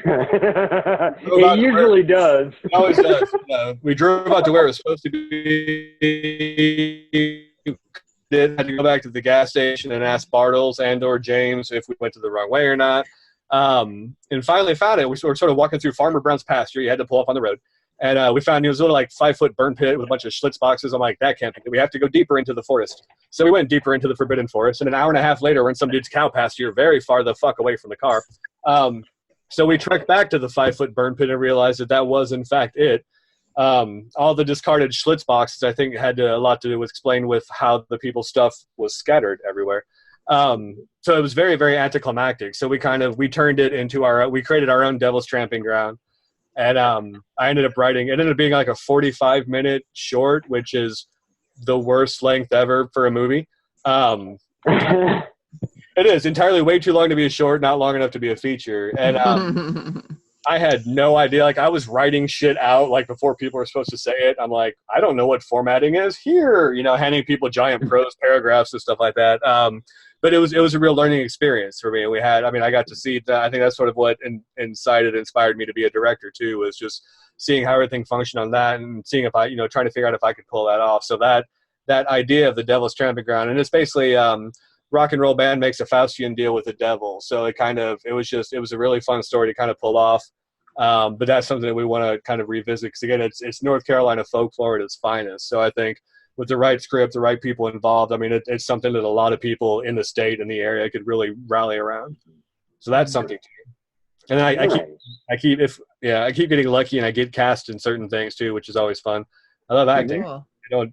Speaker 5: usually does.
Speaker 6: It always does. We drove out to where it was supposed to be. Had to go back to the gas station and ask Bartles and or James if we went to the wrong way or not. And finally found it. We were sort of walking through Farmer Brown's pasture. You had to pull up on the road. And we found it was a little like 5-foot burn pit with a bunch of Schlitz boxes. I'm like, that can't be good. We have to go deeper into the forest. So we went deeper into the Forbidden Forest. And an hour and a half later, we're in some dude's cow pasture, very far the fuck away from the car. So we trekked back to the 5-foot burn pit and realized that was, in fact, it. All the discarded Schlitz boxes, I think, had a lot to do with explain with how the people's stuff was scattered everywhere. So it was very, very anticlimactic. So we turned it into we created our own Devil's Tramping Ground. And I ended up writing, it ended up being like a 45-minute short, which is the worst length ever for a movie. It is entirely way too long to be a short, not long enough to be a feature. And I had no idea. Like, I was writing shit out like before people were supposed to say it. I'm like, I don't know what formatting is here. Handing people giant prose paragraphs and stuff like that. But it was a real learning experience for me. And I got to see that. I think that's sort of what inspired me to be a director too, was just seeing how everything functioned on that and seeing if I, trying to figure out if I could pull that off. So that idea of the Devil's Tramping Ground, and it's basically rock and roll band makes a Faustian deal with the devil. So it was a really fun story to kind of pull off. But that's something that we want to kind of revisit, because again, it's North Carolina folklore at its finest. So I think with the right script, the right people involved, it's something that a lot of people in the state and the area could really rally around. So that's something too. And then I keep getting lucky and I get cast in certain things too, which is always fun. I love acting. Cool.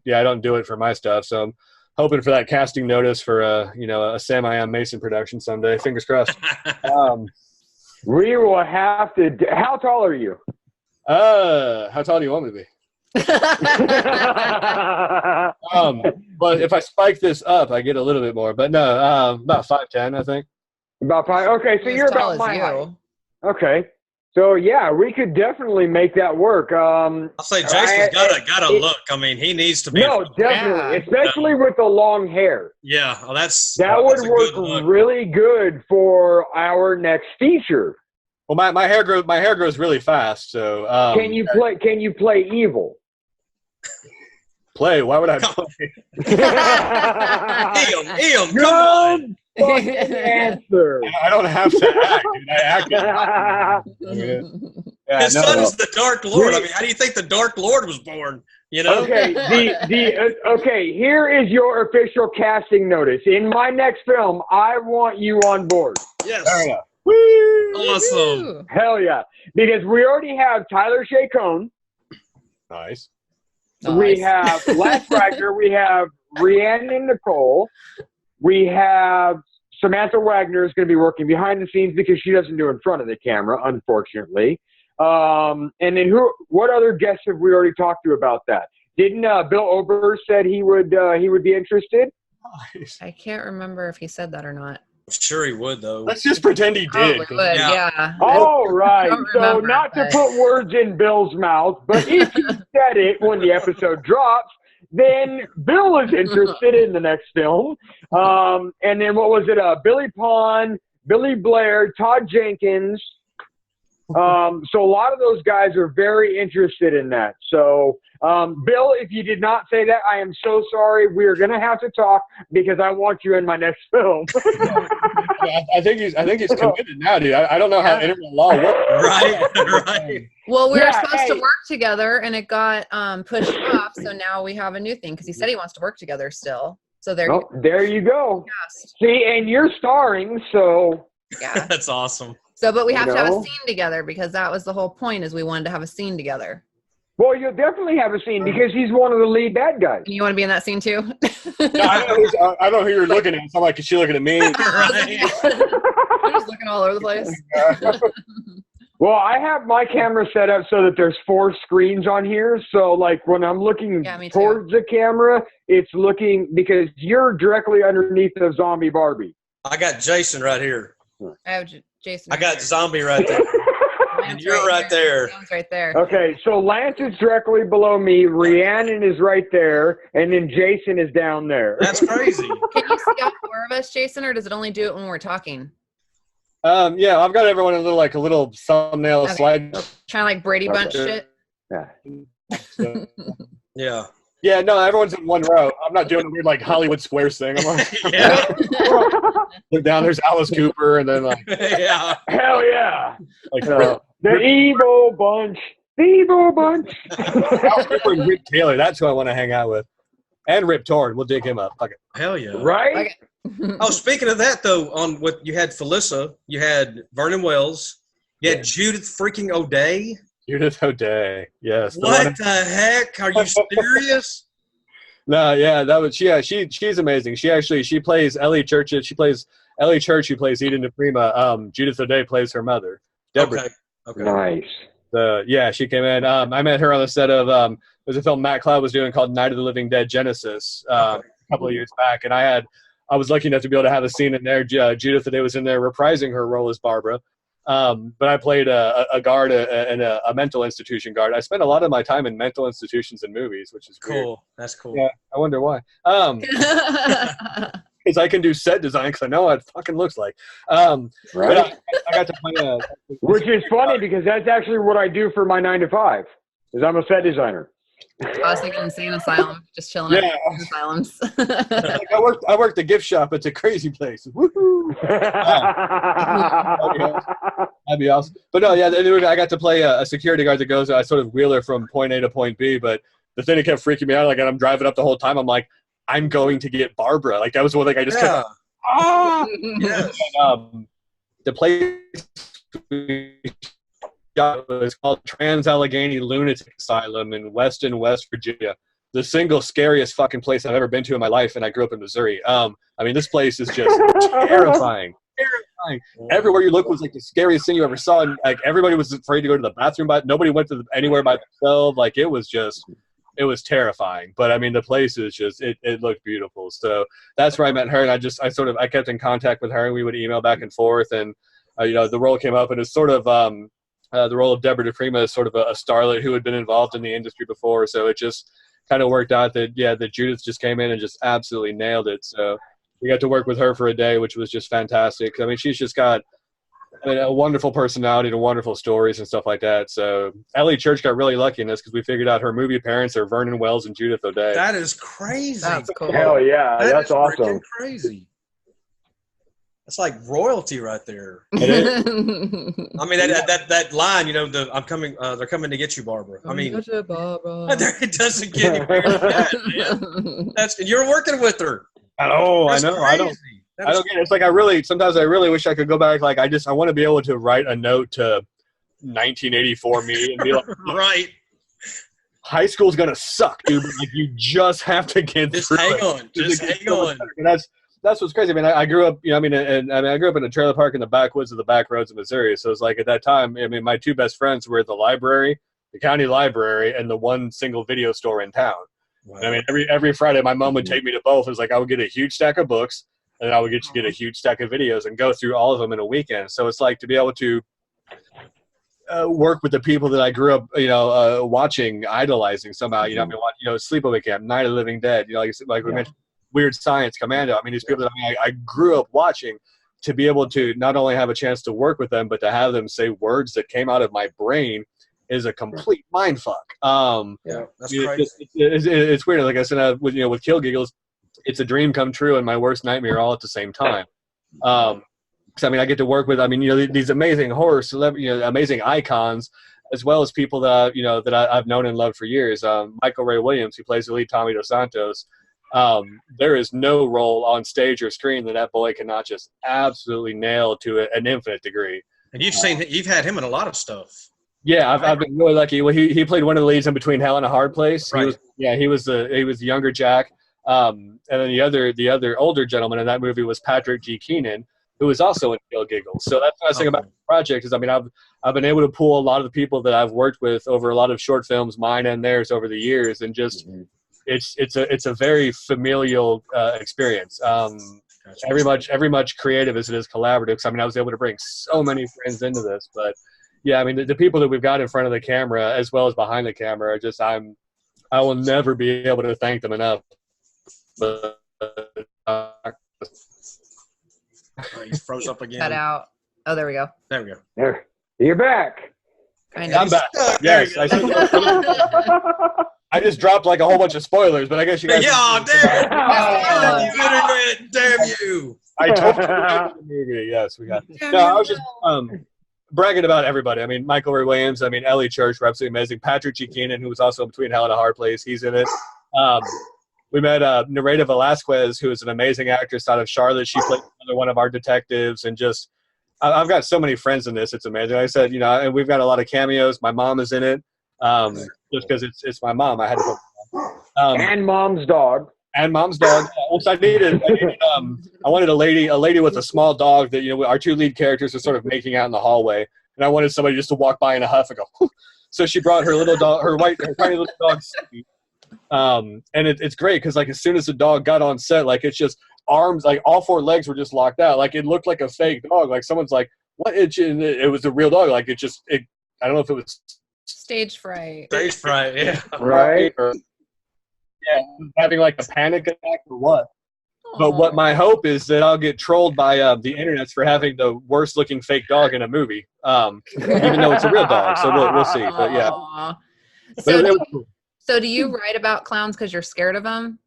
Speaker 6: I don't do it for my stuff. So I'm hoping for that casting notice for a Sam I Am Mason production someday. Fingers crossed.
Speaker 5: We will have to. How tall are you?
Speaker 6: How tall do you want me to be? But if I spike this up, I get a little bit more. But no, about 5'10", I think.
Speaker 5: About 5. Okay, so you're about my height. Okay, so yeah, we could definitely make that work.
Speaker 4: I'll say Jason's got a look. He needs to be.
Speaker 5: No, definitely, especially with the long hair.
Speaker 4: Yeah, well,
Speaker 5: that would work really good for our next feature.
Speaker 6: Well, my hair grows really fast. So
Speaker 5: can you play evil?
Speaker 6: play. Why would I play?
Speaker 4: Come on.
Speaker 5: Answer.
Speaker 6: I don't have to act, dude. I acted. Yeah,
Speaker 4: His son is the Dark Lord. I mean, how do you think the Dark Lord was born? You know?
Speaker 5: Okay, okay, here is your official casting notice. In my next film, I want you on board.
Speaker 4: Yes.
Speaker 6: Fair enough.
Speaker 5: Woo!
Speaker 4: Awesome.
Speaker 5: Hell yeah. Because we already have Tyler Shea Cohn.
Speaker 6: Nice.
Speaker 5: We have Les Wagner. We have Rhiannon Nicole. We have Samantha Wagner is going to be working behind the scenes because she doesn't do in front of the camera, unfortunately. And then what other guests have we already talked to about that? Didn't Bill Ober said he would be interested?
Speaker 6: Nice.
Speaker 3: I can't remember if he said that or not.
Speaker 4: I'm sure he would, though.
Speaker 6: Let's just pretend he did.
Speaker 3: Probably would, yeah.
Speaker 5: All right. So
Speaker 3: remember,
Speaker 5: not to
Speaker 3: but-
Speaker 5: put words in Bill's mouth, but if he said it when the episode drops, then Bill is interested in the next film. And then what was it? Billy Pond, Billy Blair, Todd Jenkins. So a lot of those guys are very interested in that. So, Bill, if you did not say that, I am so sorry. We are going to have to talk because I want you in my next film.
Speaker 6: I think he's committed now, dude. I don't know how internet law works.
Speaker 4: Right.
Speaker 3: Well, we were supposed to work together, and it got pushed off. So now we have a new thing because he said he wants to work together still. So there
Speaker 5: you go.
Speaker 3: Yes.
Speaker 5: See, and you're starring, so
Speaker 3: Yeah.
Speaker 4: That's awesome.
Speaker 3: So, but we have to have a scene together because that was the whole point, is we wanted to have a scene together.
Speaker 5: Well, you'll definitely have a scene because he's one of the lead bad guys.
Speaker 3: You want to be in that scene too?
Speaker 6: I don't know who you're looking at. It's not like, is she looking at me?
Speaker 4: Right.
Speaker 3: I'm just looking all over the place.
Speaker 5: Well, I have my camera set up so that there's 4 screens on here. So, like, when I'm looking towards the camera, it's looking because you're directly underneath the zombie Barbie.
Speaker 4: I got Jaysen right here.
Speaker 3: I have Jaysen.
Speaker 4: I got Zombie right there. And you're right there.
Speaker 3: Lance right there.
Speaker 5: Okay, so Lance is directly below me. Rhiannon is right there, and then Jaysen is down there.
Speaker 4: That's crazy.
Speaker 3: Can you see all 4 of us, Jaysen, or does it only do it when we're talking?
Speaker 6: Yeah, I've got everyone in a little thumbnail slide.
Speaker 3: Trying to like Brady Bunch shit.
Speaker 5: Yeah.
Speaker 6: So,
Speaker 4: Yeah.
Speaker 6: yeah, no, everyone's in one row. I'm not doing a weird like Hollywood Squares thing. I'm like,
Speaker 4: Yeah.
Speaker 6: look down. There's Alice Cooper, and then like,
Speaker 4: Yeah.
Speaker 5: Hell yeah.
Speaker 6: like
Speaker 5: The evil bunch. The evil bunch.
Speaker 6: Alice Cooper and Rip Taylor. That's who I want to hang out with. And Rip Torn. We'll dig him up. Fuck it.
Speaker 4: Hell yeah.
Speaker 5: Right?
Speaker 3: Okay.
Speaker 4: Oh, speaking of that, though, on what you had Felissa, you had Vernon Wells, you had Judith freaking O'Day.
Speaker 6: Judith O'Day. Yes.
Speaker 4: What the heck? Are you serious?
Speaker 6: No, yeah, that was she's amazing. She plays Ellie Church. She plays Ellie Church, who plays Eden DePrima. Judith O'Day plays her mother, Deborah.
Speaker 4: Okay.
Speaker 5: Nice.
Speaker 6: Yeah, she came in. I met her on the set of there's a film Matt Cloud was doing called Night of the Living Dead Genesis a couple of years back, and I was lucky enough to be able to have a scene in there. Judith O'Day was in there reprising her role as Barbara. But I played a guard and a mental institution guard. I spent a lot of my time in mental institutions and movies, which is
Speaker 4: Cool.
Speaker 6: weird.
Speaker 4: That's cool.
Speaker 6: Yeah, I wonder why. Because I can do set design because I know what it fucking looks like.
Speaker 5: Right.
Speaker 6: But I got to play
Speaker 5: Which is funny because that's actually what I do for my 9 to 5. Is I'm a set designer.
Speaker 3: I was thinking insane asylum, just chilling at asylums.
Speaker 6: like I worked a gift shop. It's a crazy place. Woohoo! That'd be awesome. But no, yeah, I got to play a security guard that goes. I sort of wheel her from point A to point B. But the thing that kept freaking me out, like, and I'm driving up the whole time. I'm like, I'm going to get Barbara. Like that was one thing I just kept.
Speaker 4: Yes.
Speaker 6: And, the place was called Trans-Allegheny Lunatic Asylum in Weston, West Virginia. The single scariest fucking place I've ever been to in my life, and I grew up in Missouri. I mean, this place is just terrifying. Terrifying. Everywhere you look was like the scariest thing you ever saw, and like everybody was afraid to go to the bathroom, but nobody went to anywhere by themselves. Like it was terrifying. But I mean, the place is just it looked beautiful. So that's where I met her, and I kept in contact with her, and we would email back and forth, and the role came up, and it's sort of the role of Deborah DePrima is sort of a starlet who had been involved in the industry before. So it just kind of worked out that Judith just came in and just absolutely nailed it. So we got to work with her for a day, which was just fantastic. I mean, she's just got a wonderful personality and wonderful stories and stuff like that. So Ellie Church got really lucky in this because we figured out her movie parents are Vernon Wells and Judith O'Dea.
Speaker 4: That is crazy.
Speaker 3: That's cool.
Speaker 5: Hell yeah, that's
Speaker 4: is
Speaker 5: awesome.
Speaker 4: freaking crazy. That's like royalty right there.
Speaker 6: It is.
Speaker 4: I mean, that line, you know, I'm coming. They're coming to get you, Barbara. I mean, it doesn't get any weirder than that, man. You're working with her.
Speaker 6: I know.
Speaker 4: That's
Speaker 6: I don't.
Speaker 4: crazy.
Speaker 6: I don't get it. It's like sometimes I really wish I could go back. Like I want to be able to write a note to 1984 me and be like,
Speaker 4: right.
Speaker 6: High school's gonna suck, dude. But like you just have to get
Speaker 4: Just
Speaker 6: through
Speaker 4: hang
Speaker 6: it.
Speaker 4: on. Just hang on.
Speaker 6: And that's what's crazy. I mean, I grew up, you know, I grew up in a trailer park in the backwoods of the back roads of Missouri. So it's like at that time, I mean, my two best friends were at the library, the county library, and the one single video store in town.
Speaker 4: Wow.
Speaker 6: And I mean, every Friday, my mom would take me to both. It was like I would get a huge stack of books, and then I would get a huge stack of videos and go through all of them in a weekend. So it's like to be able to work with the people that I grew up, you know, watching, idolizing somehow. You know, I mean, Sleepaway Camp, Night of the Living Dead. You know, like we mentioned, Weird Science, Commando. I mean, these people that I grew up watching. To be able to not only have a chance to work with them, but to have them say words that came out of my brain is a complete mind fuck.
Speaker 4: Yeah, that's crazy.
Speaker 6: It's weird. Like I said, with Kill Giggles, it's a dream come true and my worst nightmare all at the same time. So I mean, I get to work with, I mean, you know, these amazing horror celebrities, you know, amazing icons, as well as people that, you know, that I've known and loved for years. Michael Ray Williams, who plays the lead Tommy Dos Santos. There is no role on stage or screen that boy cannot just absolutely nail to an infinite degree.
Speaker 4: And you've had him in a lot of stuff.
Speaker 6: Yeah, I've been really lucky. Well, he played one of the leads in Between Hell and a Hard Place.
Speaker 4: Right.
Speaker 6: He was the younger Jack. And then the other older gentleman in that movie was Patrick G. Keenan, who was also in Kill Giggles. So that's the nice thing about the project is, I mean, I've been able to pull a lot of the people that I've worked with over a lot of short films, mine and theirs, over the years, and just it's a very familial experience. Every much creative as it is collaborative. So, I mean, I was able to bring so many friends into this, but yeah, I mean, the people that we've got in front of the camera as well as behind the camera are just I will never be able to thank them enough. But
Speaker 4: He froze up again.
Speaker 3: Cut out. Oh, there we go.
Speaker 4: There we go.
Speaker 5: There, you're back.
Speaker 6: I'm back. Yes, I just dropped like a whole bunch of spoilers, but I guess you guys.
Speaker 4: Yeah, damn! Internet, damn you!
Speaker 6: I told you the movie. Yes, we got. No, I was just bragging about everybody. I mean, Michael Ray Williams. I mean, Ellie Church were absolutely amazing. Patrick G. Keenan, who was also in Between Hell and a Hard Place, he's in it. We met Nereida Velasquez, who is an amazing actress out of Charlotte. She played another one of our detectives, and just I've got so many friends in this. It's amazing. Like I said, you know, and we've got a lot of cameos. My mom is in it, just because it's my mom. I had to put
Speaker 5: And mom's dog.
Speaker 6: And mom's dog. Which I wanted a lady with a small dog that, you know, our two lead characters are sort of making out in the hallway, and I wanted somebody just to walk by in a huff and go. So she brought her little dog, her tiny little dog. And it's great because, like, as soon as the dog got on set, like, it's just arms, like all four legs were just locked out. Like, it looked like a fake dog. Like, someone's like, what? It was a real dog. Like, I don't know if it was
Speaker 3: Stage fright.
Speaker 4: Stage fright, yeah.
Speaker 5: Right.
Speaker 6: Or, yeah, having like a panic attack or what. But what my hope is that I'll get trolled by the internet for having the worst looking fake dog in a movie, even though it's a real dog. So we'll see. But yeah.
Speaker 3: So do you write about clowns because you're scared of them?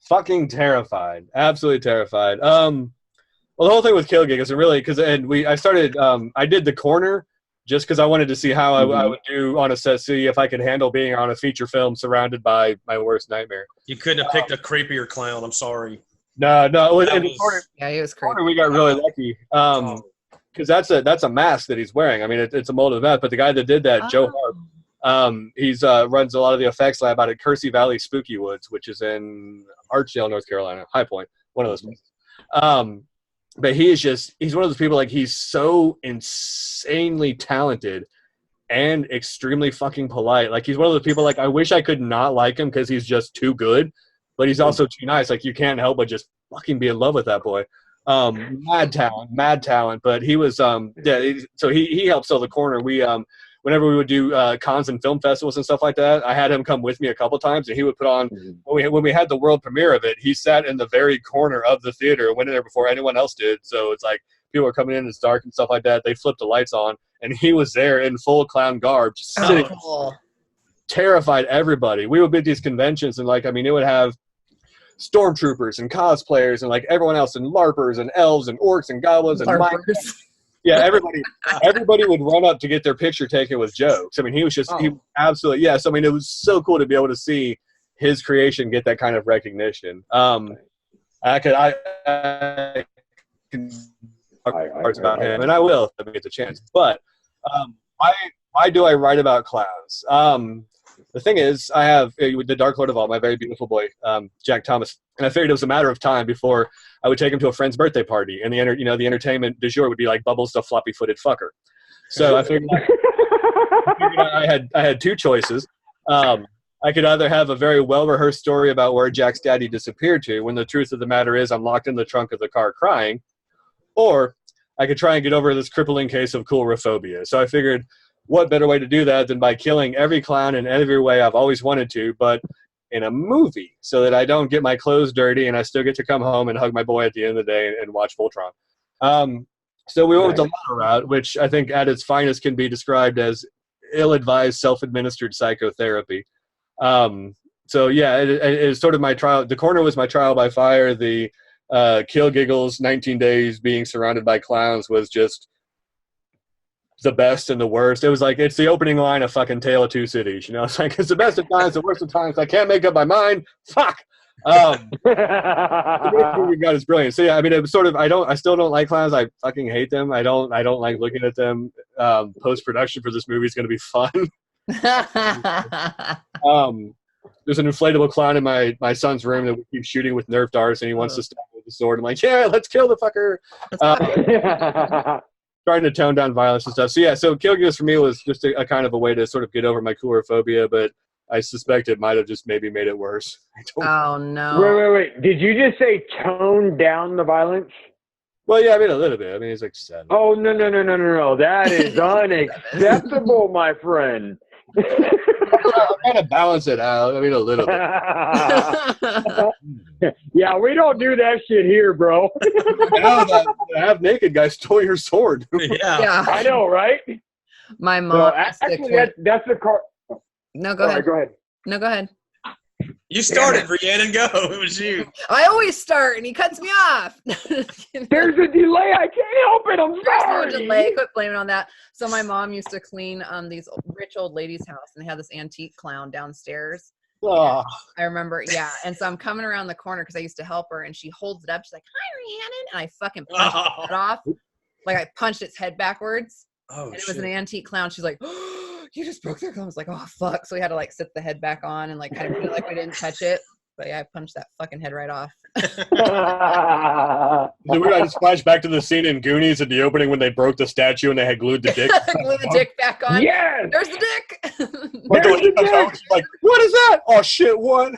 Speaker 6: Fucking terrified. Absolutely terrified. Well, the whole thing with Kill Giggles, really, I did The Corner just because I wanted to see how I would do on a set, see if I could handle being on a feature film surrounded by my worst nightmare.
Speaker 4: You couldn't have picked a creepier clown. I'm sorry.
Speaker 6: No.
Speaker 3: Yeah, he was creepy.
Speaker 6: We got really lucky. Because that's a mask that he's wearing. I mean, it's a molded mask. But the guy that did that, Joe Harp, he's runs a lot of the effects lab out at Kersey Valley Spooky Woods, which is in Archdale, North Carolina, High Point, one of those places. But he's one of those people, like, he's so insanely talented and extremely fucking polite. Like, he's one of those people, like, I wish I could not like him because he's just too good, but he's also too nice. Like, you can't help but just fucking be in love with that boy. Mad talent. But he was, so he helped sell The Corner. We, whenever we would do cons and film festivals and stuff like that, I had him come with me a couple times, and he would put on, when we had the world premiere of it, he sat in the very corner of the theater and went in there before anyone else did. So it's like, people were coming in, it's dark and stuff like that. They flipped the lights on, and he was there in full clown garb, just sitting, terrified everybody. We would be at these conventions, and like, I mean, it would have stormtroopers and cosplayers and like everyone else, and LARPers and elves and orcs and goblins and yeah, everybody would run up to get their picture taken with jokes. I mean, he was just he absolutely yes. I mean, it was so cool to be able to see his creation get that kind of recognition. I can talk about him, and I will if I get the chance. But why do I write about clowns? The thing is, I have the Dark Lord of all, my very beautiful boy, Jack Thomas, and I figured it was a matter of time before I would take him to a friend's birthday party, and the entertainment du jour would be like Bubbles the floppy-footed fucker. So I figured I had two choices. I could either have a very well-rehearsed story about where Jack's daddy disappeared to, when the truth of the matter is I'm locked in the trunk of the car crying, or I could try and get over this crippling case of coulrophobia. So I figured, what better way to do that than by killing every clown in every way I've always wanted to, but in a movie, so that I don't get my clothes dirty and I still get to come home and hug my boy at the end of the day and watch Voltron. So we went with the latter route, which I think at its finest can be described as ill-advised, self-administered psychotherapy. So yeah, it is sort of my trial. The corner was my trial by fire. The Kill Giggles 19 days being surrounded by clowns was just the best and the worst. It was like, it's the opening line of fucking Tale of Two Cities, you know? It's like, it's the best of times, the worst of times. I can't make up my mind. Fuck. The movie got is brilliant. So yeah, I mean, it was sort of, I still don't like clowns. I fucking hate them. I don't like looking at them. Post-production for this movie is going to be fun. There's an inflatable clown in my son's room that we keep shooting with Nerf darts, and he wants to stab with the sword. I'm like, yeah, let's kill the fucker. Trying to tone down violence and stuff. So yeah, so Kill Giggles for me was just a kind of a way to sort of get over my coulrophobia, but I suspect it might have just maybe made it worse.
Speaker 3: Oh no!
Speaker 5: Wait! Did you just say tone down the violence?
Speaker 6: Well, yeah, I mean a little bit. I mean, it's like 7.
Speaker 5: Oh no! That is unacceptable, my friend.
Speaker 6: I'm trying to balance it out. I mean, a little bit.
Speaker 5: Yeah, we don't do that shit here, bro.
Speaker 6: Now that half-naked guy stole your sword.
Speaker 3: Yeah.
Speaker 5: I know, right?
Speaker 3: My mom.
Speaker 5: Actually, that's the car.
Speaker 3: No, go ahead.
Speaker 5: Go ahead.
Speaker 3: No, go ahead.
Speaker 4: You started, Rhiannon. Go. It was you.
Speaker 3: I always start, and he cuts me off.
Speaker 5: There's a delay. I can't help it. I'm sorry.
Speaker 3: There's no delay. Quit blaming on that. So my mom used to clean these rich old ladies' house, and they had this antique clown downstairs.
Speaker 6: Oh.
Speaker 3: I remember, yeah. And so I'm coming around the corner because I used to help her, and she holds it up. She's like, "Hi, Rhiannon," and I fucking punched its head off. Like I punched its head backwards. Oh, and it was an antique clown. She's like, "Oh, you just broke their clown." I was like, "Oh fuck!" So we had to like sit the head back on and like kind of feel like we didn't touch it. But yeah, I punched that fucking head right off.
Speaker 6: Then we just flash back to the scene in Goonies at the opening when they broke the statue and they had glued the dick.
Speaker 3: Glued the dick back on.
Speaker 5: Yes!
Speaker 3: There's the dick.
Speaker 6: There's the dick. She's like, what is that? Oh shit! What?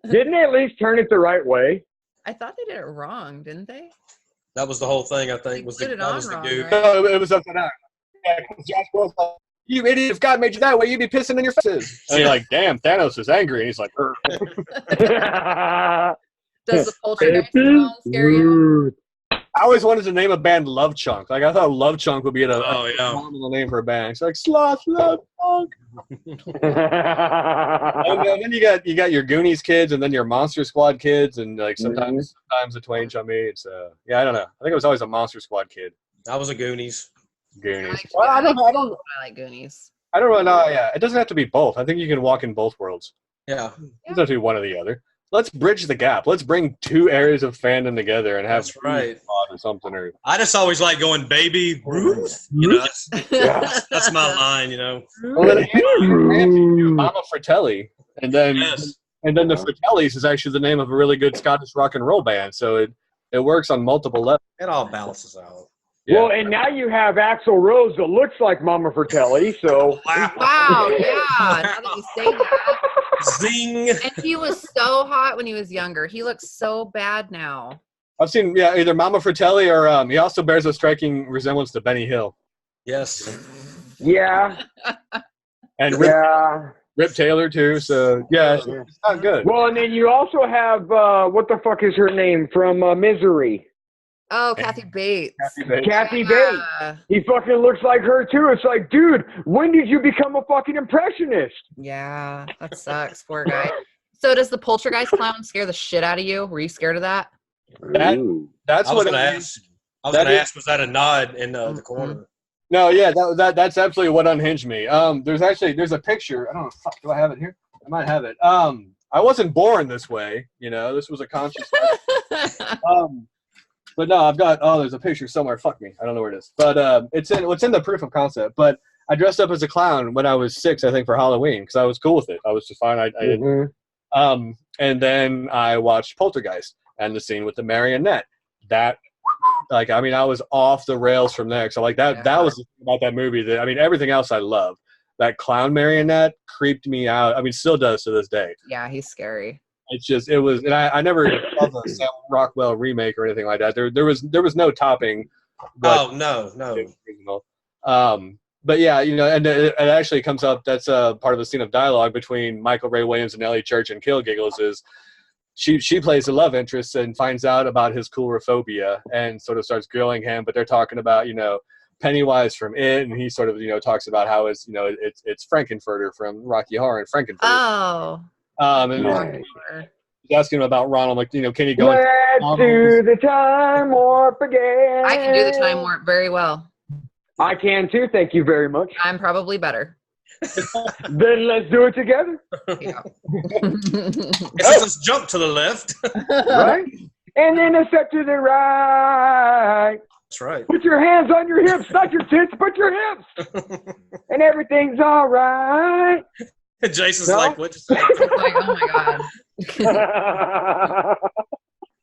Speaker 5: Didn't they at least turn it the right way?
Speaker 3: I thought they did it wrong, didn't they?
Speaker 4: That was the whole thing, I think.
Speaker 3: That was the
Speaker 4: goo.
Speaker 3: Right?
Speaker 6: No, it was upside down. Yeah, because Josh was like, "You idiot! If God made you that way, you'd be pissing in your faces." And you're like, "Damn, Thanos is angry." And he's like,
Speaker 3: Does the poltergeist clown scare you?
Speaker 6: I always wanted to name a band Love Chunk. Like I thought Love Chunk would be a normal name for a band. It's like Sloth Love Chunk. And then you got your Goonies kids, and then your Monster Squad kids, and like sometimes the Twain Chummy. It's yeah, I don't know. I think it was always a Monster Squad kid.
Speaker 4: I was a Goonies.
Speaker 6: Well, I
Speaker 3: like Goonies.
Speaker 6: I don't really know. Yeah, it doesn't have to be both. I think you can walk in both worlds.
Speaker 4: Yeah,
Speaker 6: it doesn't have to be one or the other. Let's bridge the gap. Let's bring two areas of fandom together and have
Speaker 4: right
Speaker 6: or something. Or
Speaker 4: I just always like going, "Baby Ruth." You know, that's my line. You know.
Speaker 6: Well, then Mama Fratelli, and then the Fratellis is actually the name of a really good Scottish rock and roll band. So it works on multiple levels.
Speaker 4: It all balances out.
Speaker 5: Yeah. Well, and now you have Axl Rose that looks like Mama Fratelli. So
Speaker 3: wow, yeah. Now that you say that.
Speaker 4: Zing.
Speaker 3: And he was so hot when he was younger. He looks so bad now.
Speaker 6: I've seen either Mama Fratelli or he also bears a striking resemblance to Benny Hill.
Speaker 4: Yes.
Speaker 5: Yeah.
Speaker 6: And Rip Taylor too. So yeah, it's not good.
Speaker 5: Well, and then you also have what the fuck is her name from Misery?
Speaker 3: Oh, Kathy Bates.
Speaker 5: Kathy Bates. He fucking looks like her too. It's like, dude, when did you become a fucking impressionist?
Speaker 3: Yeah, that sucks. Poor guy. So does the poltergeist clown scare the shit out of you? Were you scared of that?
Speaker 6: That's
Speaker 4: I was
Speaker 6: what
Speaker 4: going to ask. Was that a nod in the corner?
Speaker 6: No, yeah, that's absolutely what unhinged me. There's a picture. I don't know. Fuck, do I have it here? I might have it. I wasn't born this way. You know, this was a conscious. But no, I've got. Oh, there's a picture somewhere. Fuck me, I don't know where it is. But it's in the proof of concept. But I dressed up as a clown when I was 6, I think, for Halloween because I was cool with it. I was just fine. I didn't. And then I watched Poltergeist and the scene with the marionette. That, like, I mean, I was off the rails from there. So like that was the thing about that movie. That, I mean, everything else I love. That clown marionette creeped me out. I mean, still does to this day. Yeah,
Speaker 3: he's scary.
Speaker 6: It's just, it was, and I never saw the Sam Rockwell remake or anything like that. There was no topping.
Speaker 4: No.
Speaker 6: But yeah, you know, and it actually comes up. That's part of the scene of dialogue between Michael Ray Williams and Ellie Church and Kill Giggles is she plays the love interest and finds out about his coulrophobia and sort of starts grilling him. But they're talking about, you know, Pennywise from It, and he sort of, you know, talks about how it's, you know, it's Frankenfurter from Rocky Horror and Frankenfurter.
Speaker 3: Oh.
Speaker 6: And he's asking him about Ronald, like, you know, can he go?
Speaker 5: Let's do the time warp again.
Speaker 3: I can do the time warp very well.
Speaker 5: I can too. Thank you very much.
Speaker 3: I'm probably better.
Speaker 5: Then let's do it together.
Speaker 3: Yeah.
Speaker 4: Let's jump to the left.
Speaker 5: Right? And then a step to the right.
Speaker 4: That's right.
Speaker 5: Put your hands on your hips, not your tits, but your hips. And everything's all right.
Speaker 4: Jason's like, what'd you say?
Speaker 3: Like, oh my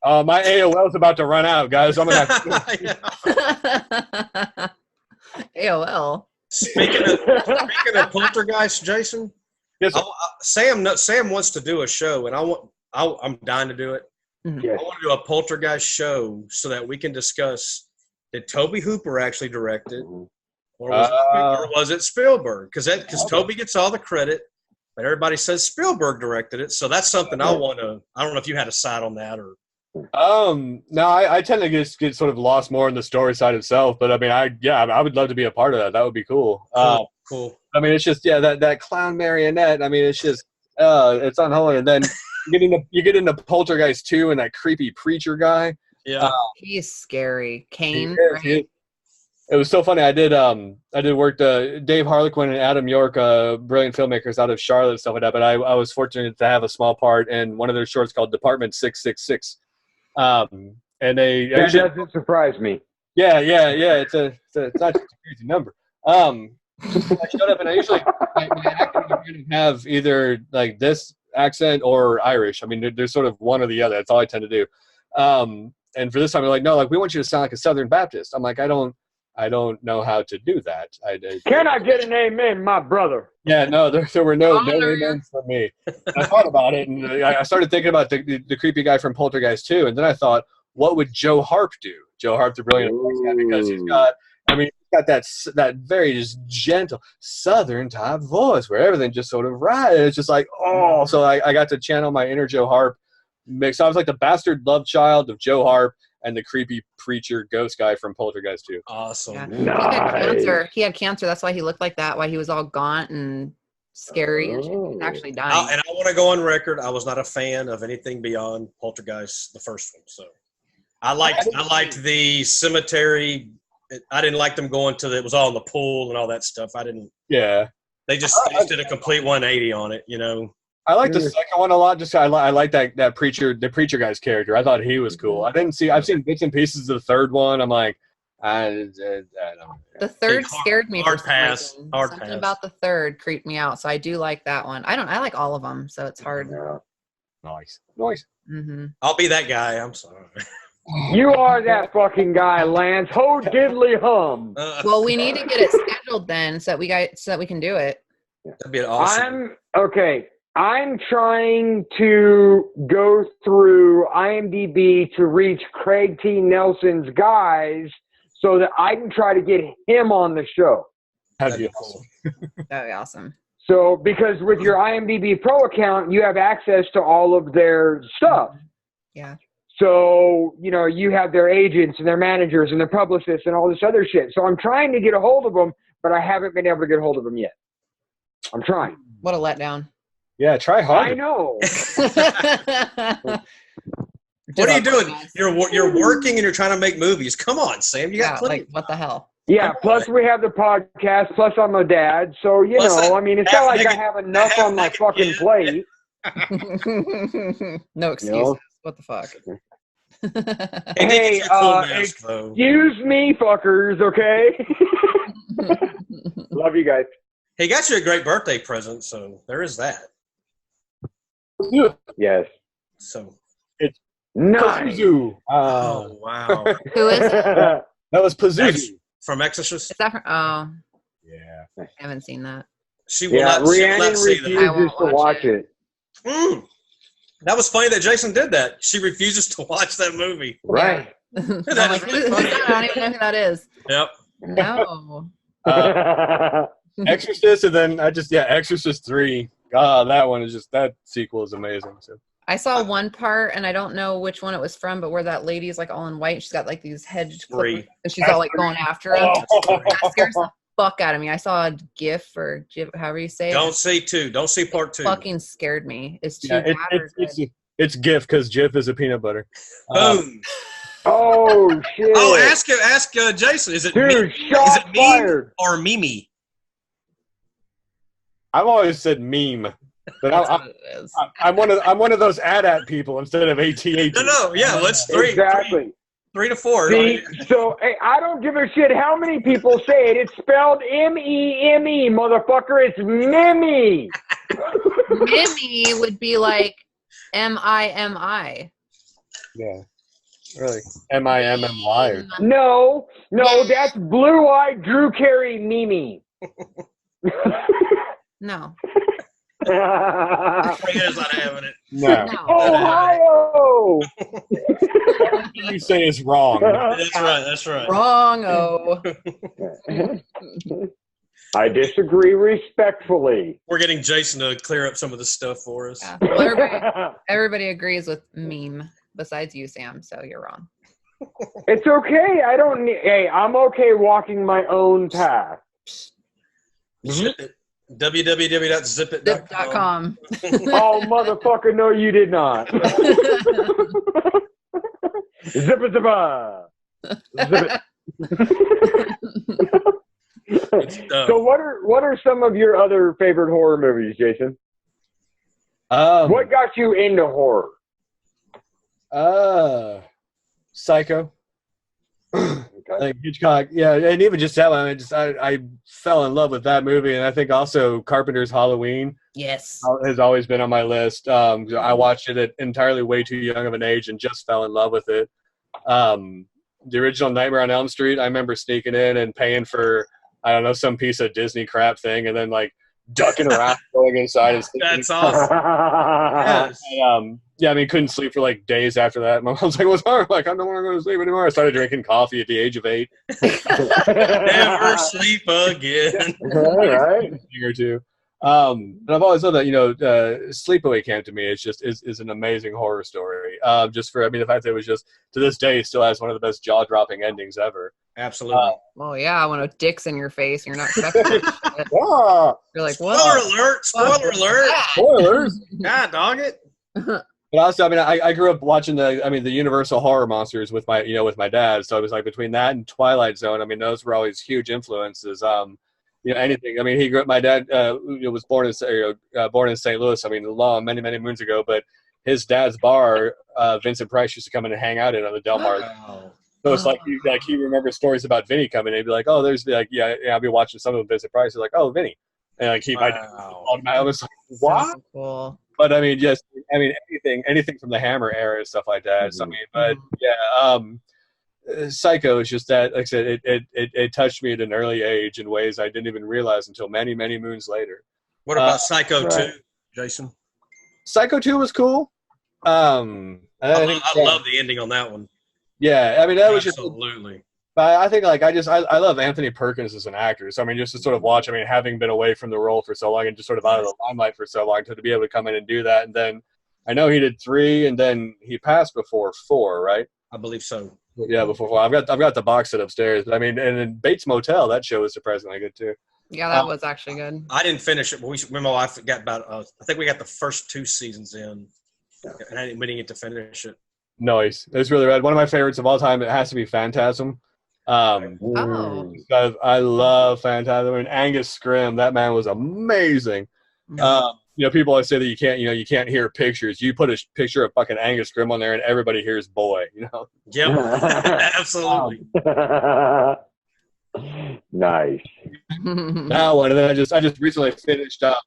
Speaker 6: God. My AOL's about to run out, guys. I'm gonna have
Speaker 3: to AOL.
Speaker 4: Speaking of Poltergeist, Jason,
Speaker 6: yes,
Speaker 4: Sam wants to do a show, and I'm dying to do it.
Speaker 3: Mm-hmm.
Speaker 4: I want to do a Poltergeist show so that we can discuss, did Tobe Hooper actually direct it, or was it Spielberg? Because Tobe gets all the credit, but everybody says Spielberg directed it. So that's something I want to. I don't know if you had a side on that or.
Speaker 6: No, I tend to get sort of lost more in the story side itself, but I mean, I would love to be a part of that. That would be cool.
Speaker 4: Cool.
Speaker 6: I mean, it's just, that clown marionette. I mean, it's just, it's unholy. And then you get into Poltergeist 2 and that creepy preacher guy.
Speaker 4: Yeah.
Speaker 3: He's scary. Kane.
Speaker 6: Right? It was so funny. I did work, Dave Harlequin and Adam York, brilliant filmmakers out of Charlotte and stuff like that. But I was fortunate to have a small part in one of their shorts called Department 666. And they
Speaker 5: that doesn't surprise me.
Speaker 6: Yeah. It's not just a crazy number. I showed up and I usually my acting have either like this accent or Irish. I mean, there's sort of one or the other. That's all I tend to do. And for this time, they're like, no, like we want you to sound like a Southern Baptist. I'm like, I don't know how to do that.
Speaker 5: Can I get an amen, my brother?
Speaker 6: Yeah, no, there were no amens for me. I thought about it, and I started thinking about the creepy guy from Poltergeist 2, and then I thought, what would Joe Harp do? Joe Harp, the brilliant effects guy, because he's got that very just gentle Southern type voice where everything just sort of right. It's just like, oh, so I got to channel my inner Joe Harp mix. I was like the bastard love child of Joe Harp and the creepy preacher ghost guy from Poltergeist 2.
Speaker 4: Awesome.
Speaker 3: Yeah.
Speaker 5: Nice.
Speaker 3: He had cancer. That's why he looked like that. Why he was all gaunt and scary. And he actually dying.
Speaker 4: And I want to go on record. I was not a fan of anything beyond Poltergeist, the first one. So I liked the cemetery. I didn't like them going to it was all in the pool and all that stuff. I didn't.
Speaker 6: Yeah.
Speaker 4: They just did a complete 180 on it, you know.
Speaker 6: I like the second one a lot. Just I like the preacher guy's character. I thought he was cool. I've seen bits and pieces of the third one. I'm like, I don't know.
Speaker 3: The third scared me.
Speaker 4: Hard pass.
Speaker 3: Something about the third creeped me out. So I do like that one. I like all of them. So it's hard.
Speaker 5: Yeah.
Speaker 6: Nice.
Speaker 3: Mm-hmm.
Speaker 4: I'll be that guy. I'm sorry.
Speaker 5: You are that fucking guy, Lance. Ho diddly hum.
Speaker 3: Well, we need to get it scheduled then, so that we can do it.
Speaker 4: That'd be awesome.
Speaker 5: I'm trying to go through IMDb to reach Craig T. Nelson's guys so that I can try to get him on the show.
Speaker 6: That'd be awesome.
Speaker 3: That'd be awesome.
Speaker 5: So, because with your IMDb Pro account, you have access to all of their stuff.
Speaker 3: Yeah.
Speaker 5: So, you know, you have their agents and their managers and their publicists and all this other shit. So I'm trying to get a hold of them, but I haven't been able to get a hold of them yet. I'm trying.
Speaker 3: What a letdown.
Speaker 6: Yeah, try harder.
Speaker 5: I know.
Speaker 4: What are you doing? You're working and you're trying to make movies. Come on, Sam. You got plenty.
Speaker 3: Like, what the hell?
Speaker 5: Yeah, plus we have the podcast, plus I'm a dad. So, you know, I mean, it's not like I have enough on my fucking plate.
Speaker 3: No excuses.
Speaker 5: You know?
Speaker 3: What the fuck?
Speaker 5: Hey, excuse me, fuckers, okay? Love you guys.
Speaker 4: He got you a great birthday present, so there is that.
Speaker 5: Yes.
Speaker 4: So
Speaker 6: it's
Speaker 5: nice.
Speaker 6: Pazuzu.
Speaker 4: Oh wow.
Speaker 3: Who is it?
Speaker 6: That was Pazuzu
Speaker 4: from Exorcist.
Speaker 3: Is that from, oh.
Speaker 6: Yeah.
Speaker 3: I haven't seen that.
Speaker 4: She will not.
Speaker 5: Rhiannon refuses to watch it.
Speaker 4: That was funny that Jaysen did that. She refuses to watch that movie.
Speaker 5: Right.
Speaker 3: Like, I don't even know who that is.
Speaker 4: Yep.
Speaker 3: No.
Speaker 6: Exorcist, and then Exorcist 3. God, that one is just, that sequel is amazing. So
Speaker 3: I saw one part, and I don't know which one it was from, but where that lady's like all in white. She's got like these hedged clippers, and she's all like going after him. That scares the fuck out of me. I saw a GIF or however you say it.
Speaker 4: Don't see 2. Don't see part 2.
Speaker 3: Fucking scared me. It's too bad.
Speaker 6: It's GIF because Jif is a peanut butter.
Speaker 4: Boom.
Speaker 5: Oh shit.
Speaker 4: Oh, ask Jaysen. Is it
Speaker 5: fired
Speaker 4: or Mimi?
Speaker 6: I've always said meme, but I'm one of those AT-AT people instead of AT-AT.
Speaker 4: No, yeah, let's 3.
Speaker 5: Exactly.
Speaker 4: 3 to 4.
Speaker 5: See, so hey, I don't give a shit how many people say it. It's spelled M-E-M-E, motherfucker. It's Mimi.
Speaker 3: Mimi would be like M-I-M-I.
Speaker 6: Yeah. Really? M-I-M-M-Y.
Speaker 5: No, that's blue-eyed Drew Carey Mimi.
Speaker 3: No.
Speaker 4: Freya's not having it.
Speaker 6: No.
Speaker 5: Ohio!
Speaker 6: What you say is wrong.
Speaker 4: That's right.
Speaker 3: Wrong-o.
Speaker 5: I disagree respectfully.
Speaker 4: We're getting Jaysen to clear up some of the stuff for us.
Speaker 3: Yeah. Well, everybody agrees with meme besides you, Sam, so you're wrong.
Speaker 5: It's okay. Hey, I'm okay walking my own path.
Speaker 4: Zip it. www.zipit.com.
Speaker 5: Oh, motherfucker, no, you did not. Zip it. So what are some of your other favorite horror movies, Jaysen? What got you into horror?
Speaker 6: Psycho. Like Hitchcock, yeah, and even just that one, I fell in love with that movie, and I think also Carpenter's Halloween.
Speaker 3: Yes,
Speaker 6: has always been on my list. I watched it at entirely way too young of an age and just fell in love with it. The original Nightmare on Elm Street, I remember sneaking in and paying for, I don't know, some piece of Disney crap thing, and then like ducking around, going inside. And
Speaker 4: that's awesome.
Speaker 6: And, yeah, I mean, couldn't sleep for like days after that. My mom's like, "What's wrong?" I'm like, "I don't want to go to sleep anymore." I started drinking coffee at the age of 8.
Speaker 4: Never sleep again.
Speaker 5: All right.
Speaker 6: Or two. But I've always thought that, Sleepaway Camp to me is an amazing horror story. The fact that it was just to this day still has one of the best jaw-dropping endings ever.
Speaker 4: Absolutely.
Speaker 3: Well, yeah, when a dick's in your face, you're not expecting it. You're like, what?
Speaker 4: Spoiler alert!
Speaker 6: Spoilers!
Speaker 4: God, dog it.
Speaker 6: But also, I grew up watching the Universal horror monsters with my dad. So it was like between that and Twilight Zone. I mean, those were always huge influences. Anything. I mean, he grew up. My dad was born in St. Louis. I mean, many moons ago. But his dad's bar, Vincent Price used to come in and hang out in on the Del Mar.
Speaker 4: Wow.
Speaker 6: So it's like he remembers stories about Vinny coming in. He'd be like, "Oh, there's I'll be watching some of Vincent Price." He's like, "Oh, Vinny," and like I was like, "What?"
Speaker 3: So cool.
Speaker 6: But I mean, anything from the Hammer era and stuff like that. So, I mean, but yeah, Psycho is just that. Like I said, it touched me at an early age in ways I didn't even realize until many moons later.
Speaker 4: What about Psycho 2, Jaysen?
Speaker 6: Psycho 2 was cool. I
Speaker 4: love the ending on that one.
Speaker 6: Yeah, I mean that was
Speaker 4: absolutely.
Speaker 6: But I think like I love Anthony Perkins as an actor. So I mean, just to sort of watch. I mean, having been away from the role for so long and just sort of out of the limelight for so long, to be able to come in and do that, and then I know he did 3, and then he passed before 4, right?
Speaker 4: I believe so.
Speaker 6: Yeah, before 4. I've got the box set upstairs. But I mean, and in Bates Motel, that show was surprisingly good too.
Speaker 3: Yeah, that was actually good.
Speaker 4: I didn't finish it, but me and my wife got about. I think we got the first 2 seasons in, and we didn't get to finish it.
Speaker 6: Nice. It's really rad. One of my favorites of all time. It has to be Phantasm.
Speaker 3: Oh.
Speaker 6: I love Phantasm. I mean, Angus Scrimm, that man was amazing. You know, people always say that you can't hear pictures. You put a picture of fucking Angus Scrimm on there, and everybody hears boy. You know.
Speaker 4: Yep. Absolutely.
Speaker 5: Nice.
Speaker 6: That one, and then I just recently finished up.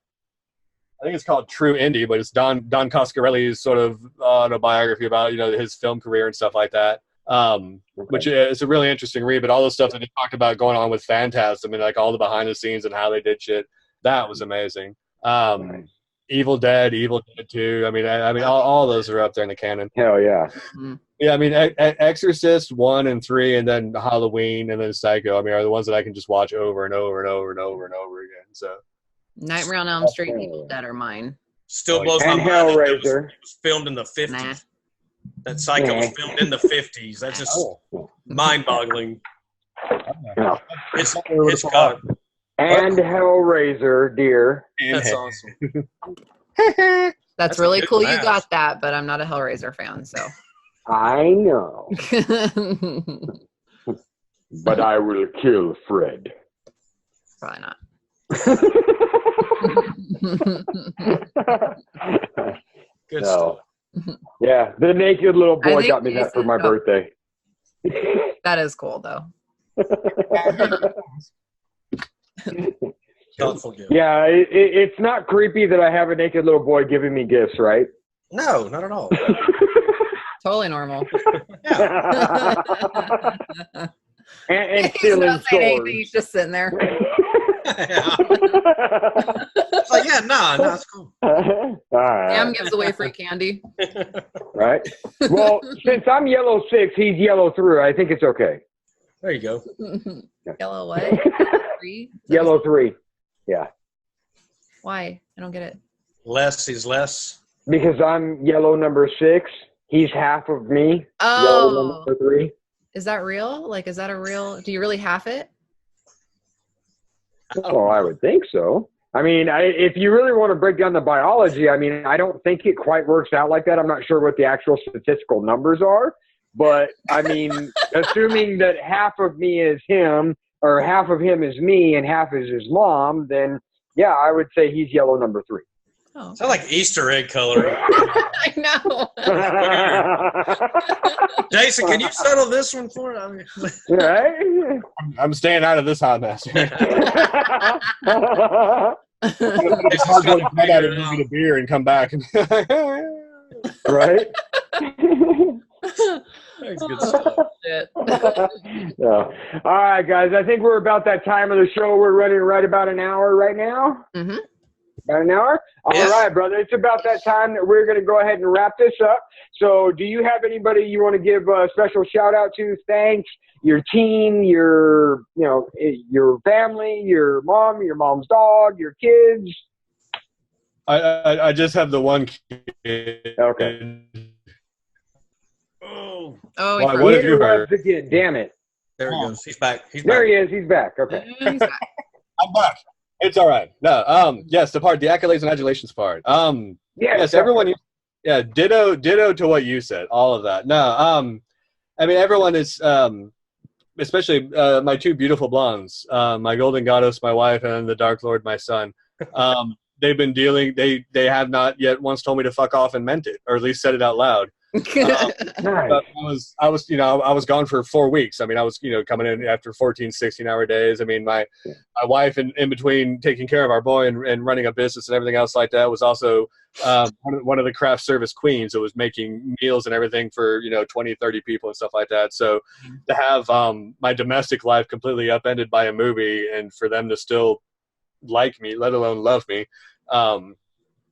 Speaker 6: I think it's called True Indie, but it's Don Coscarelli's sort of autobiography about his film career and stuff like that. Which is a really interesting read. But all the stuff that they talked about going on with Phantasm and like all the behind the scenes and how they did shit, that was amazing. Nice. Evil Dead 2. I mean, all those are up there in the canon.
Speaker 5: Hell yeah.
Speaker 6: Yeah, I mean, Exorcist 1 and 3, and then Halloween, and then Psycho. I mean, are the ones that I can just watch over and over and over and over and over again. So,
Speaker 3: Nightmare on Elm Street and Evil Dead are mine.
Speaker 4: Still blows my mind.
Speaker 5: Hellraiser.
Speaker 4: It was filmed in the 50s.
Speaker 3: Nah.
Speaker 4: That Psycho was filmed in the 50s. That's just mind-boggling.
Speaker 5: Yeah.
Speaker 4: It's God.
Speaker 5: And Hellraiser, dear.
Speaker 4: That's awesome.
Speaker 3: That's really cool you got that, but I'm not a Hellraiser fan, so.
Speaker 5: I know. But I will kill Fred.
Speaker 3: Probably not.
Speaker 4: Good stuff.
Speaker 5: Yeah, the naked little boy got me that for my birthday.
Speaker 3: That is cool, though.
Speaker 4: Thoughtful gift.
Speaker 5: Yeah, it's not creepy that I have a naked little boy giving me gifts, right?
Speaker 4: No, not at all.
Speaker 3: Totally normal.
Speaker 4: Yeah.
Speaker 5: and stealing swords.
Speaker 3: He's just sitting there.
Speaker 4: Yeah. It's like, yeah, no, it's cool.
Speaker 5: All right.
Speaker 3: Sam gives away free candy.
Speaker 5: Right. Well, since I'm yellow 6, he's yellow 3. I think it's okay.
Speaker 4: There you go.
Speaker 3: Yellow what? 3?
Speaker 5: Yellow 3. Yeah.
Speaker 3: Why? I don't get it.
Speaker 4: Less is less.
Speaker 5: Because I'm yellow number 6. He's half of me.
Speaker 3: Oh.
Speaker 5: Yellow number 3.
Speaker 3: Is that real? Like, is that a real? Do you really half it?
Speaker 5: Oh, I would think so. I mean, if you really want to break down the biology, I mean, I don't think it quite works out like that. I'm not sure what the actual statistical numbers are. But, I mean, assuming that half of me is him, or half of him is me, and half is his mom, then, yeah, I would say he's yellow number 3.
Speaker 3: Oh.
Speaker 4: Sounds like Easter egg coloring.
Speaker 3: I know.
Speaker 4: Jason, can you settle this one for us?
Speaker 5: Right?
Speaker 6: I'm staying out of this hot mess. It's
Speaker 4: Jason's
Speaker 6: hard
Speaker 4: got
Speaker 6: to get out and get a beer and come back.
Speaker 5: Right?
Speaker 4: That's good stuff.
Speaker 3: Shit.
Speaker 5: So, all right, guys. I think we're about that time of the show. We're running right about an hour right now.
Speaker 3: Mm-hmm.
Speaker 5: About an hour?
Speaker 4: Yes.
Speaker 5: All right, brother. It's about that time that we're going to go ahead and wrap this up. So do you have anybody you want to give a special shout out to? Thanks. Your team, your family, your mom's dog, your kids?
Speaker 6: I just have the one kid.
Speaker 5: Okay.
Speaker 4: Oh,
Speaker 6: Why, what have you heard?
Speaker 5: Again, damn it.
Speaker 4: there he goes. He's back.
Speaker 5: There he is. He's back. Okay.
Speaker 6: I'm back. It's all right. No, yes, the accolades and adulations part. Yes, everyone. Yeah, ditto to what you said. All of that. No, I mean everyone is, especially my 2 beautiful blondes, my golden goddess, my wife, and the Dark Lord, my son. They've been dealing. They have not yet once told me to fuck off and meant it, or at least said it out loud.
Speaker 5: Nice.
Speaker 6: I was gone for 4 weeks. I mean, I was, coming in after 14, 16-hour days. I mean, my wife in between taking care of our boy and running a business and everything else like that was also one of the craft service queens that was making meals and everything for, 20, 30 people and stuff like that. So to have my domestic life completely upended by a movie and for them to still like me, let alone love me,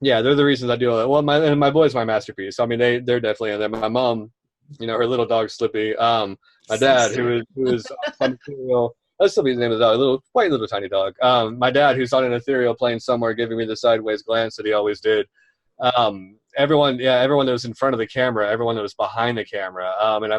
Speaker 6: yeah, they're the reasons I do all that. Well, my boy's my masterpiece. I mean, they're definitely in there. My mom, her little dog Slippy. My dad, who was on ethereal. Let's still be the name of the dog. A little white, little tiny dog. My dad, who's on an ethereal plane somewhere, giving me the sideways glance that he always did. Everyone that was in front of the camera, everyone that was behind the camera. And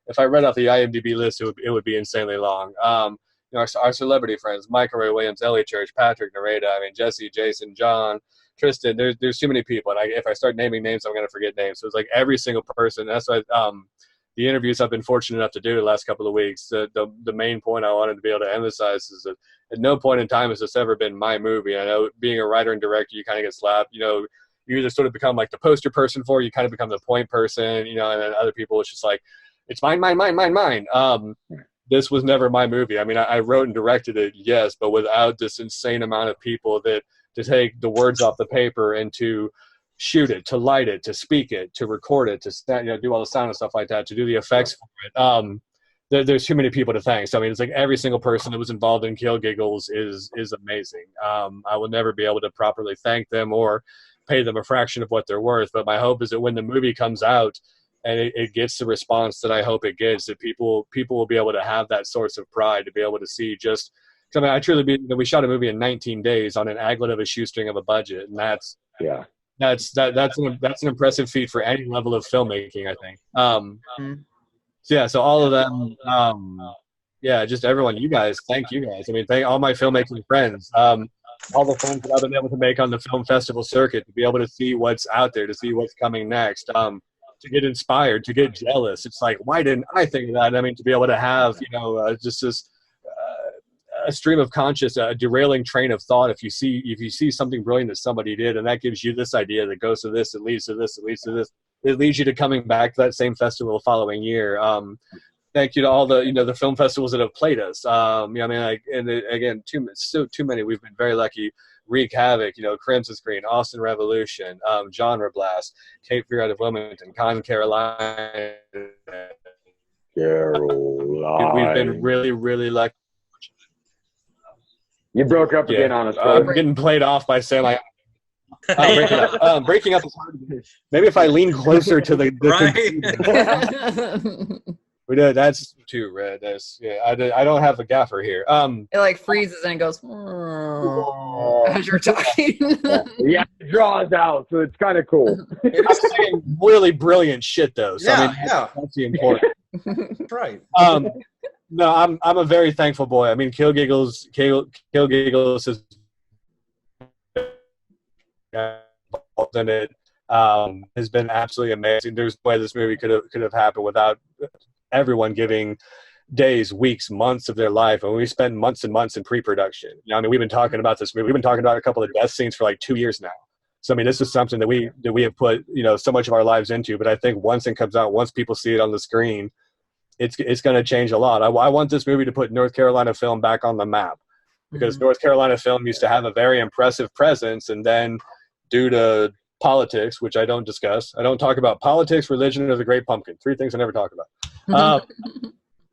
Speaker 6: if I read off the IMDb list, it would be insanely long. Our celebrity friends, Michael Ray Williams, Ellie Church, Patrick Nareda, Jesse, Jason, John, Tristan. There's too many people, and if I start naming names, I'm gonna forget names. So it's like every single person. That's why the interviews I've been fortunate enough to do the last couple of weeks. The main point I wanted to be able to emphasize is that at no point in time has this ever been my movie. I know being a writer and director, you kind of get slapped. You either sort of become like the poster person for, you kind of become the point person, and then other people, it's just like, it's mine. This was never my movie. I wrote and directed it, yes, but without this insane amount of people to take the words off the paper and to shoot it, to light it, to speak it, to record it, to do all the sound and stuff like that, to do the effects for it. There's too many people to thank. So it's like every single person that was involved in Kill Giggles is amazing. I will never be able to properly thank them or pay them a fraction of what they're worth. But my hope is that when the movie comes out and it gets the response that I hope it gets, that people will be able to have that source of pride to be able to see just. I truly believe we shot a movie in 19 days on an aglet of a shoestring of a budget, and that's an impressive feat for any level of filmmaking, I think. So all of them, just everyone, you guys, thank you guys. Thank all my filmmaking friends, all the friends that I've been able to make on the film festival circuit, to be able to see what's out there, to see what's coming next, to get inspired, to get jealous. It's like, why didn't I think of that? To be able to have, just this a stream of conscious, a derailing train of thought. If you see something brilliant that somebody did, and that gives you this idea that goes to this, it leads to this, it leads to this, it leads you to coming back to that same festival the following year. Thank you to all the the film festivals that have played us. Again, too many. We've been very lucky. Wreak Havoc, Crimson Screen, Austin Revolution, Genre Blast, Cape Fear out of Wilmington, Con Carolina. We've been really, really lucky.
Speaker 5: You broke up again on us, bro.
Speaker 6: I'm getting played off by saying like, breaking up is hard. Maybe if I lean closer to the we did. That's too red. I don't have a gaffer here.
Speaker 3: It like freezes and it goes as you're talking.
Speaker 5: Yeah, it draws out, so it's kind of cool.
Speaker 6: I'm saying really brilliant shit though. So that's the important.
Speaker 4: Right.
Speaker 6: No, I'm a very thankful boy. Kill Giggles has in it has been absolutely amazing. There's no way this movie could have happened without everyone giving days, weeks, months of their life, and we spent months and months in pre-production. We've been talking about this movie. We've been talking about a couple of death scenes for like 2 years now. So this is something that we have put so much of our lives into. But I think once it comes out, once people see it on the screen, it's going to change a lot. I want this movie to put North Carolina film back on the map, because North Carolina film used to have a very impressive presence, and then due to politics, which I don't discuss, I don't talk about politics, religion, or the Great Pumpkin. 3 things I never talk about.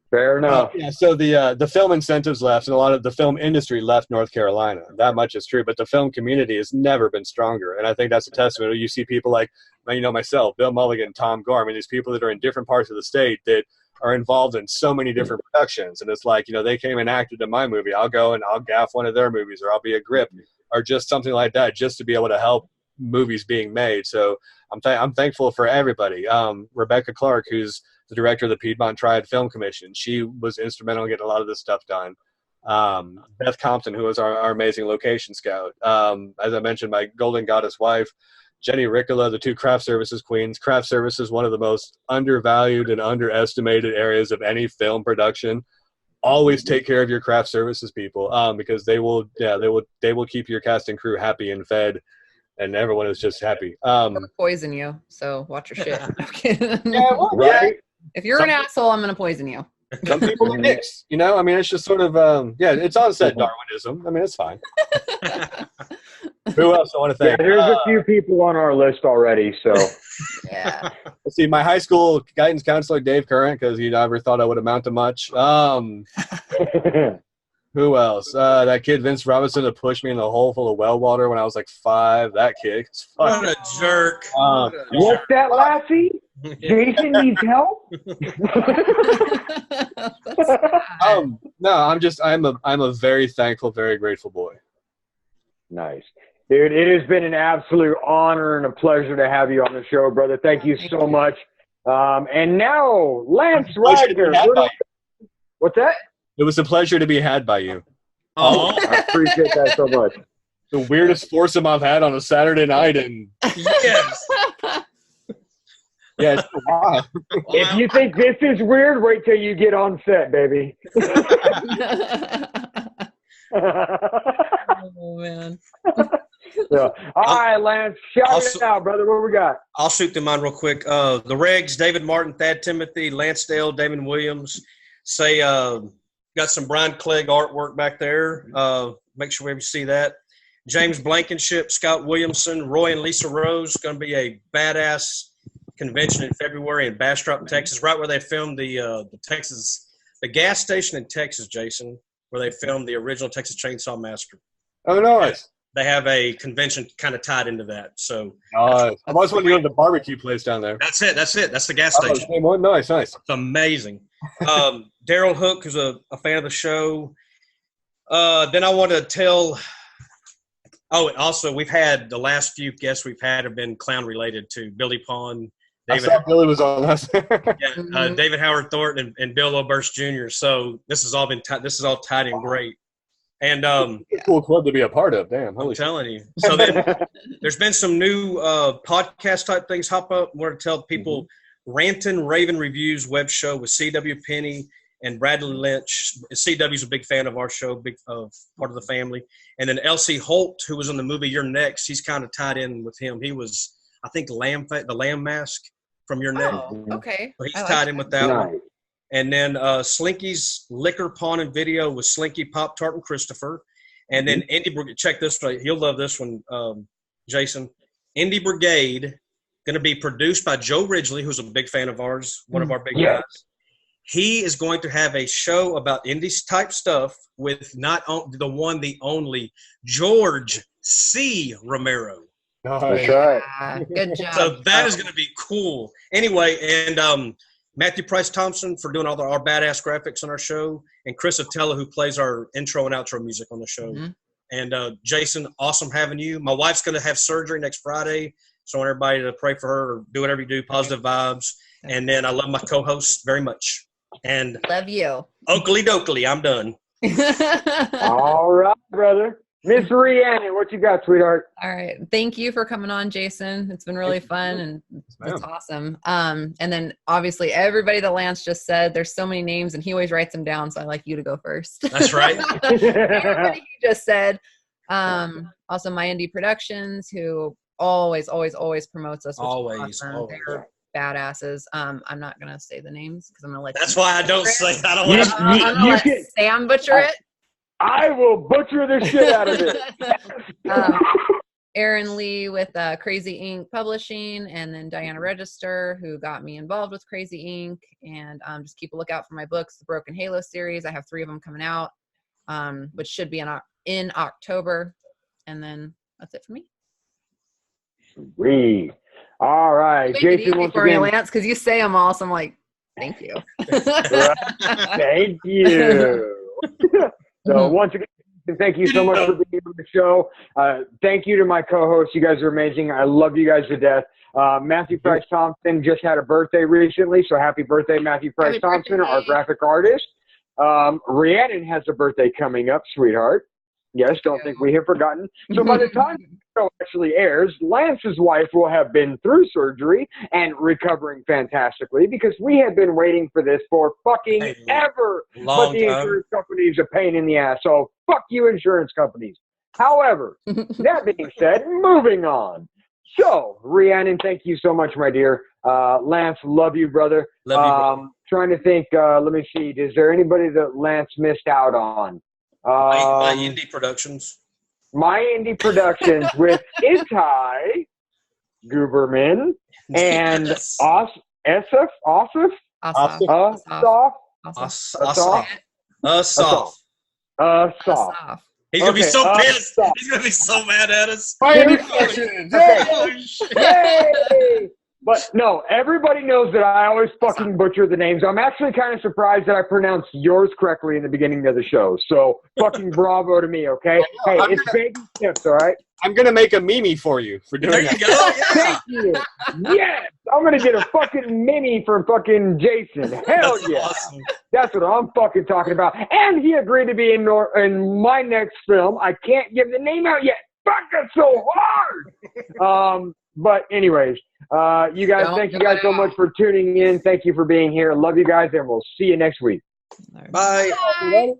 Speaker 5: Fair enough.
Speaker 6: So the film incentives left, and a lot of the film industry left North Carolina. That much is true, but the film community has never been stronger, and I think that's a testament. You see people like myself, Bill Mulligan, Tom Gore. These people that are in different parts of the state that are involved in so many different productions, and it's like, they came and acted in my movie. I'll go and I'll gaff one of their movies, or I'll be a grip, or just something like that, just to be able to help movies being made. So I'm thankful for everybody. Rebecca Clark, who's the director of the Piedmont Triad Film Commission, she was instrumental in getting a lot of this stuff done. Beth Compton, who was our amazing location scout. As I mentioned, my Golden Goddess wife, Jenny Ricola, the 2 craft services queens. Craft services, one of the most undervalued and underestimated areas of any film production. Always take care of your craft services people, because they will keep your cast and crew happy and fed, and everyone is just happy.
Speaker 3: Or poison you, so watch your shit.
Speaker 5: Right.
Speaker 3: If you're an asshole, I'm gonna poison you.
Speaker 6: Some people are dicks, it's just sort of it's onset Darwinism. It's fine. Who else I want to thank?
Speaker 5: Yeah, there's a few people on our list already, so.
Speaker 3: Yeah.
Speaker 6: Let's see, my high school guidance counselor, Dave Current, because he never thought I would amount to much. Who else? That kid Vince Robinson to push me in the hole full of well water when I was like 5. That kid.
Speaker 4: What a jerk.
Speaker 5: What's that, Lassie? Jason needs help?
Speaker 6: No, I'm a very thankful, very grateful boy.
Speaker 5: Nice. Dude, it has been an absolute honor and a pleasure to have you on the show, brother. Thank you so much. And now, Lance Wagner. What's that?
Speaker 6: It was a pleasure to be had by you.
Speaker 4: Oh,
Speaker 5: I appreciate that so much.
Speaker 6: The weirdest foursome I've had on a Saturday night, and
Speaker 4: yes.
Speaker 6: yeah, it's a while.
Speaker 5: If you think this is weird, wait till you get on set, baby.
Speaker 3: Oh, man.
Speaker 5: So, all right, Lance, shout it out, brother. What we got?
Speaker 4: I'll shoot them on real quick. The Regs, David Martin, Thad Timothy, Lance Dale, Damon Williams. Say, got some Brian Clegg artwork back there. Make sure we see that. James Blankenship, Scott Williamson, Roy and Lisa Rose. Going to be a badass convention in February in Bastrop, Texas, right where they filmed the gas station in Texas, Jason, where they filmed the original Texas Chainsaw Massacre.
Speaker 6: Oh, nice.
Speaker 4: They have a convention kind of tied into that. So
Speaker 6: I always want to go to the barbecue place down there.
Speaker 4: That's it. That's the gas station.
Speaker 6: Oh, nice.
Speaker 4: It's amazing. Daryl Hook, who's a fan of the show. Then I want to tell – oh, also we've had – the last few guests we've had have been clown-related too. Billy Pond.
Speaker 6: Billy was on last.
Speaker 4: Yeah, David Howard Thornton and Bill Oberst Jr. So this has all been this is all tied in great. And
Speaker 6: cool club to be a part of. Damn,
Speaker 4: I'm telling you. So then there's been some new podcast type things hop up. I want to tell people Rantin' Raven Reviews web show with C.W. Penny and Bradley Lynch. C.W.'s a big fan of our show, big part of the family. And then L.C. Holt, who was in the movie You're Next, he's kind of tied in with him. He was, I think, the lamb mask from Your Next.
Speaker 3: Oh, okay.
Speaker 4: So he's tied in with that one. And then Slinky's Liquor, Pawn, and Video with Slinky, Pop Tart, and Christopher. And then Indie Brigade, check this one. You'll love this one, Jason. Indie Brigade, going to be produced by Joe Ridgely, who's a big fan of ours, one of our big guys. He is going to have a show about indie-type stuff with not the one, the only, George C. Romero.
Speaker 5: That's right.
Speaker 3: Good job.
Speaker 4: So that is going to be cool. Anyway, and Matthew Price Thompson for doing all our badass graphics on our show, and Chris Attella, who plays our intro and outro music on the show. And Jason, awesome having you. My wife's going to have surgery next Friday, so I want everybody to pray for her, or do whatever you do, positive vibes. And then I love my co-host very much. And
Speaker 3: love you.
Speaker 4: Oakley dokley, I'm done.
Speaker 5: All right, brother. Miss Rhiannon, what you got, sweetheart?
Speaker 3: All right. Thank you for coming on, Jason. It's been really fun, and it's awesome. And then obviously everybody that Lance just said, there's so many names, and he always writes them down, so I like you to go first.
Speaker 4: That's right.
Speaker 3: Everybody he just said. Also My Indie Productions, who always promotes us.
Speaker 4: Always.
Speaker 3: They're badasses. I'm not going to say the names because I'm going to let
Speaker 4: That's why I don't say – I don't want to –
Speaker 3: I'm going to let Sam butcher it.
Speaker 5: I will butcher the shit out of it.
Speaker 3: Aaron Lee with Crazy Ink Publishing, and then Diana Register, who got me involved with Crazy Ink. And just keep a lookout for my books, the Broken Halo series. I have 3 of them coming out, which should be in October. And then that's it for me.
Speaker 5: Sweet. All right. Jason, once
Speaker 3: again, Lance, because you say them all, so I'm like, thank you.
Speaker 5: Thank you. So once again, thank you so much for being on the show. Thank you to my co-hosts. You guys are amazing. I love you guys to death. Matthew Price Thompson just had a birthday recently, so happy birthday, Matthew Price Thompson, our graphic artist. Rhiannon has a birthday coming up, sweetheart. Yes, don't think we have forgotten. So by the time the show actually airs, Lance's wife will have been through surgery and recovering fantastically, because we have been waiting for this for fucking ever. But the insurance companies are a pain in the ass. So fuck you, insurance companies. However, that being said, moving on. So, Rhiannon, thank you so much, my dear. Lance, love you, brother.
Speaker 4: Love you, brother.
Speaker 5: Trying to think, let me see. Is there anybody that Lance missed out on?
Speaker 4: My Indie Productions.
Speaker 5: My Indie Productions with Itai Guberman and Asaf. Soft.
Speaker 4: He's gonna be so pissed.
Speaker 5: Soft.
Speaker 4: He's gonna be so mad at us.
Speaker 6: Fire questions.
Speaker 5: Yay! But no, everybody knows that I always fucking butcher the names. I'm actually kind of surprised that I pronounced yours correctly in the beginning of the show. So fucking bravo to me, okay? Hey, it's baby steps, all right?
Speaker 6: I'm gonna make a meme for you for doing
Speaker 4: There you
Speaker 6: that.
Speaker 4: go. Yeah.
Speaker 5: Thank you. Yes, I'm gonna get a fucking mini from fucking Jaysen. Hell
Speaker 4: That's
Speaker 5: yeah,
Speaker 4: awesome.
Speaker 5: that's what I'm fucking talking about. And he agreed to be in my next film. I can't give the name out yet. Fuck, that's so hard. But anyways, you guys, thank you guys so much for tuning in. Thank you for being here. Love you guys, and we'll see you next week.
Speaker 4: Bye.
Speaker 3: Bye.